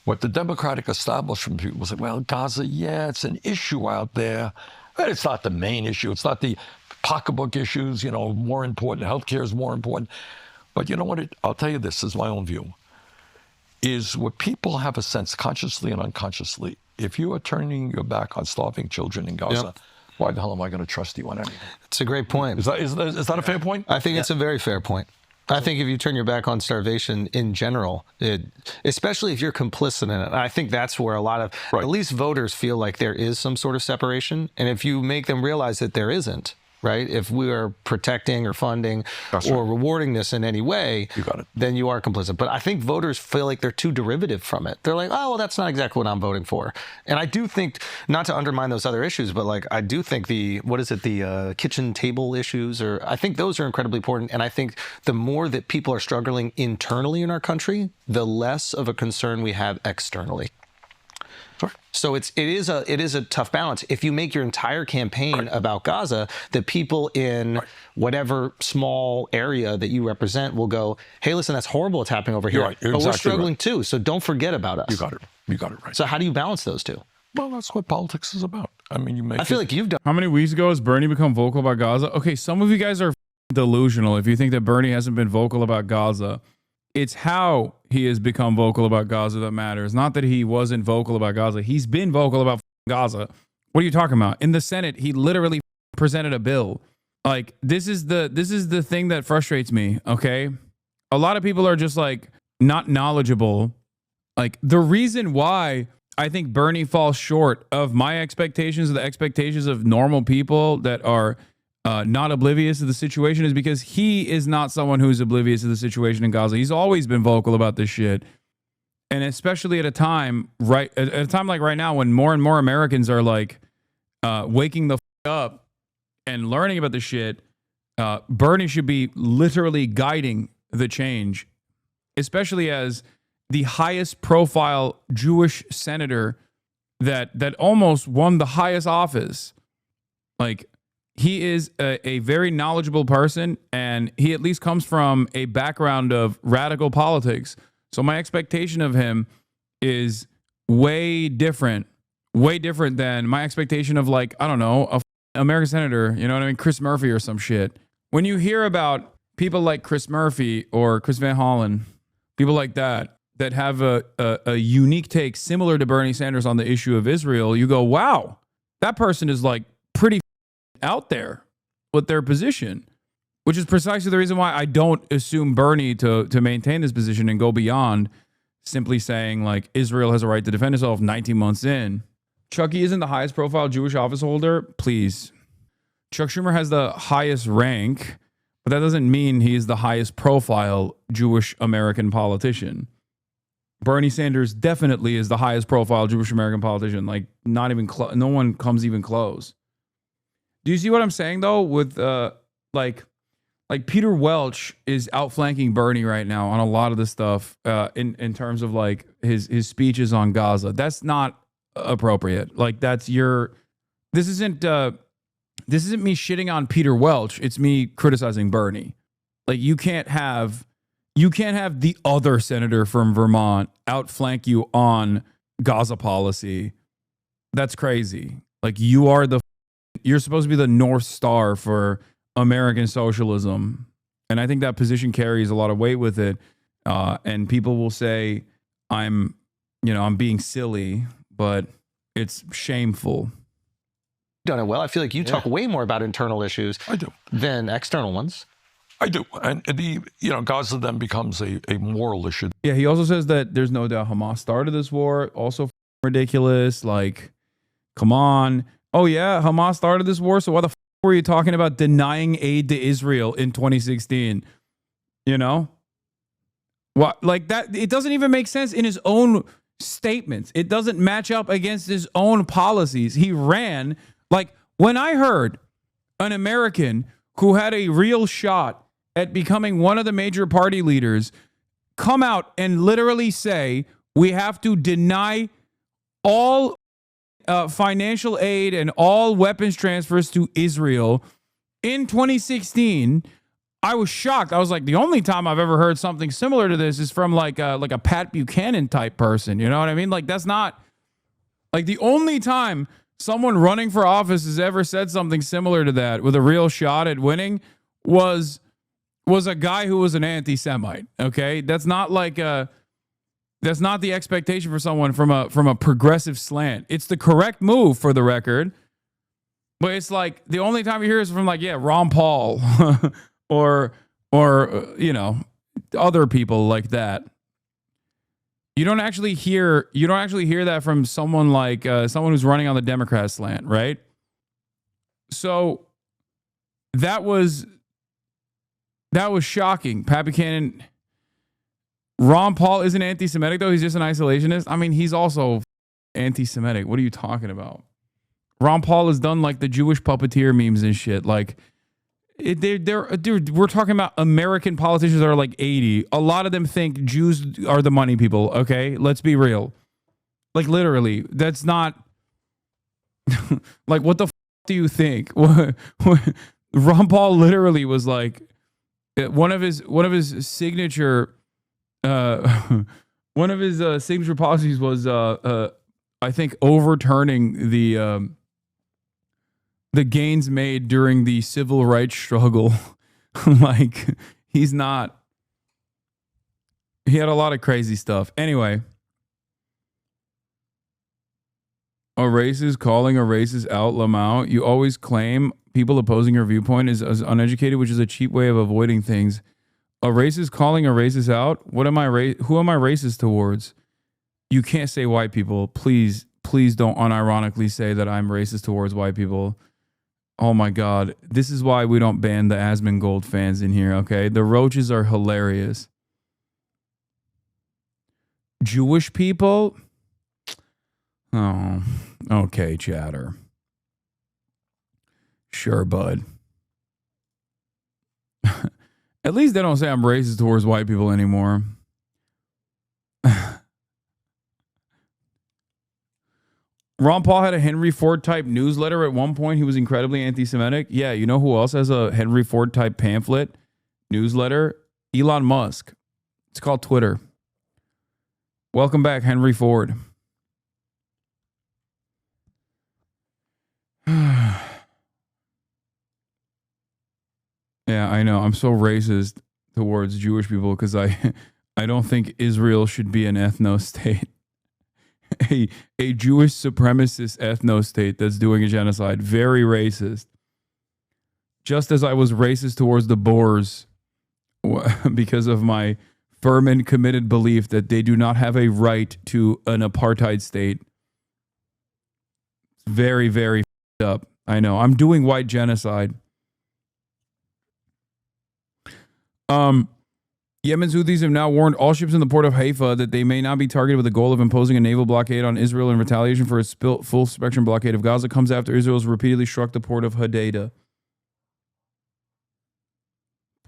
What the Democratic establishment people say, well, Gaza, yeah, it's an issue out there, but it's not the main issue. It's not the pocketbook issues, more important. Healthcare is more important. But you know what? I'll tell you this is my own view, is what people have a sense, consciously and unconsciously, if you are turning your back on starving children in Gaza, why the hell am I going to trust you on anything? It's a great point. Is that a fair point? I think it's a very fair point. I think if you turn your back on starvation in general, especially if you're complicit in it, I think that's where a lot of, at least voters feel like there is some sort of separation. And if you make them realize that there isn't, right? If we are protecting or funding or rewarding this in any way, then you are complicit. But I think voters feel like they're too derivative from it. They're like, oh, well, that's not exactly what I'm voting for. And I do think, not to undermine those other issues, but like I do think the kitchen table issues, or I think those are incredibly important. And I think the more that people are struggling internally in our country, the less of a concern we have externally. So it is a tough balance. If you make your entire campaign about Gaza, the people in whatever small area that you represent will go, hey, listen, that's horrible what's happening over here. You're but we're exactly struggling too, so don't forget about us. You got it right. So how do you balance those two? Well, that's what politics is about. I mean, I feel like you've done. How many weeks ago has Bernie become vocal about Gaza? Okay, some of you guys are delusional if you think that Bernie hasn't been vocal about Gaza. It's how he has become vocal about Gaza that matters. Not that he wasn't vocal about Gaza. He's been vocal about Gaza. What are you talking about? In the Senate, he literally presented a bill. Like, this is the thing that frustrates me, okay? A lot of people are just like not knowledgeable. Like, the reason why I think Bernie falls short of my expectations, or the expectations of normal people that are not oblivious to the situation, is because he is not someone who's oblivious to the situation in Gaza. He's always been vocal about this shit. And especially at a time like right now, when more and more Americans are like waking the up and learning about this shit, Bernie should be literally guiding the change, especially as the highest profile Jewish senator that almost won the highest office. Like, he is a very knowledgeable person, and he at least comes from a background of radical politics. So my expectation of him is way different than my expectation of, like, I don't know, a American senator, you know what I mean? Chris Murphy or some shit. When you hear about people like Chris Murphy or Chris Van Hollen, people like that have a unique take similar to Bernie Sanders on the issue of Israel, you go, wow, that person is like pretty out there with their position, which is precisely the reason why I don't assume Bernie to maintain this position and go beyond simply saying, like, Israel has a right to defend itself 19 months in. Chucky isn't the highest profile Jewish office holder. Please. Chuck Schumer has the highest rank, but that doesn't mean he's the highest profile Jewish American politician. Bernie Sanders definitely is the highest profile Jewish American politician. Like, not even no one comes even close. Do you see what I'm saying, though? With like Peter Welch is outflanking Bernie right now on a lot of this stuff in terms of like his speeches on Gaza. That's not appropriate. Like, this isn't me shitting on Peter Welch. It's me criticizing Bernie. Like, you can't have the other senator from Vermont outflank you on Gaza policy. That's crazy. Like, you're supposed to be the North Star for American socialism. And I think that position carries a lot of weight with it. And people will say I'm being silly, but it's shameful. Done it well. I feel like you talk way more about internal issues than external ones. I do. And Gaza then becomes a moral issue. Yeah, he also says that there's no doubt Hamas started this war. Also ridiculous. Like, come on. Oh, yeah, Hamas started this war, so why the f*** were you talking about denying aid to Israel in 2016? You know? What, like that? It doesn't even make sense in his own statements. It doesn't match up against his own policies. He ran, like, when I heard an American who had a real shot at becoming one of the major party leaders come out and literally say, we have to deny all financial aid and all weapons transfers to Israel. In 2016, I was shocked. I was like, the only time I've ever heard something similar to this is from like a Pat Buchanan type person. You know what I mean? Like, that's not like the only time someone running for office has ever said something similar to that with a real shot at winning was a guy who was an anti-Semite. Okay, that's not like that's not the expectation for someone from a progressive slant. It's the correct move for the record, but it's like the only time you hear is from like, yeah, Ron Paul or you know, other people like that. You don't actually hear that from someone like someone who's running on the Democrat slant, right? So that was shocking. Pat Buchanan. Ron Paul isn't anti-Semitic, though. He's just an isolationist. I mean, he's also anti-Semitic. What are you talking about? Ron Paul has done like the Jewish puppeteer memes and shit. Like, dude, we're talking about American politicians that are like 80. A lot of them think Jews are the money people. Okay, let's be real. Like, literally, that's not like, what the do you think? Ron Paul literally was like one of his signature. One of his signature policies was, I think, overturning the gains made during the civil rights struggle. Like, he had a lot of crazy stuff. Anyway, a racist calling a racist out, Lamau. You always claim people opposing your viewpoint is uneducated, which is a cheap way of avoiding things. A racist calling a racist out? Who am I racist towards? You can't say white people. Please don't unironically say that I'm racist towards white people. Oh my God. This is why we don't ban the Asmongold fans in here, okay? The roaches are hilarious. Jewish people? Oh, okay, chatter. Sure, bud. At least they don't say I'm racist towards white people anymore. Ron Paul had a Henry Ford type newsletter at one point. He was incredibly anti-Semitic. Yeah, you know who else has a Henry Ford type pamphlet newsletter? Elon Musk. It's called Twitter. Welcome back, Henry Ford. Yeah, I know. I'm so racist towards Jewish people because I don't think Israel should be an ethno-state. A Jewish supremacist ethno-state that's doing a genocide. Very racist. Just as I was racist towards the Boers because of my firm and committed belief that they do not have a right to an apartheid state. Very, very up. I know. I'm doing white genocide. Yemen's Houthis have now warned all ships in the port of Haifa that they may not be targeted with the goal of imposing a naval blockade on Israel in retaliation for its full spectrum blockade of Gaza. Comes after Israel's repeatedly struck the port of Hodeidah.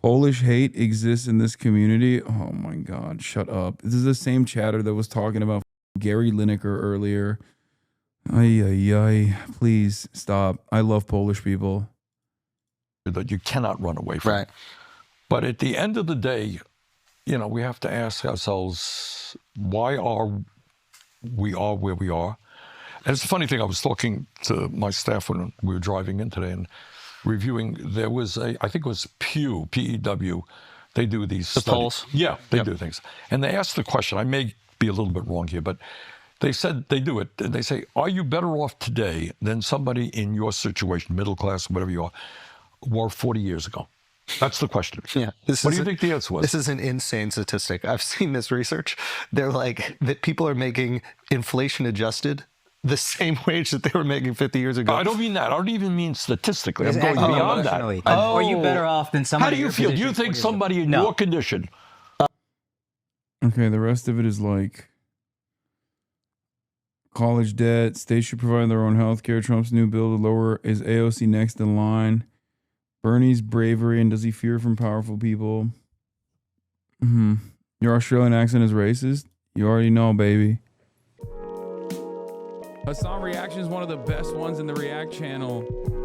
Polish hate exists in this community. Oh my God, shut up. This is the same chatter that was talking about Gary Lineker earlier. Ay. Please stop. I love Polish people. That you cannot run away from. Right. But at the end of the day, you know, we have to ask ourselves, why are we where we are? And it's a funny thing, I was talking to my staff when we were driving in today and reviewing, there was I think it was Pew, P-E-W, they do these studies. Polls? Yeah, they do things. And they asked the question, I may be a little bit wrong here, but they said they do it, and they say, are you better off today than somebody in your situation, middle class, whatever you are, were 40 years ago? That's the question. Yeah. What do you think the answer was? This is an insane statistic. I've seen this research. They're like that people are making inflation adjusted the same wage that they were making 50 years ago. I don't mean that. I don't even mean statistically. I'm going beyond that. Are you better off than somebody? How do you feel? Do you think somebody in your condition? Okay, the rest of it is like college debt. States should provide their own health care. Trump's new bill to lower is AOC next in line. Bernie's bravery and does he fear from powerful people? Your Australian accent is racist? You already know, baby. Hasan Reactions, one of the best ones in the React channel.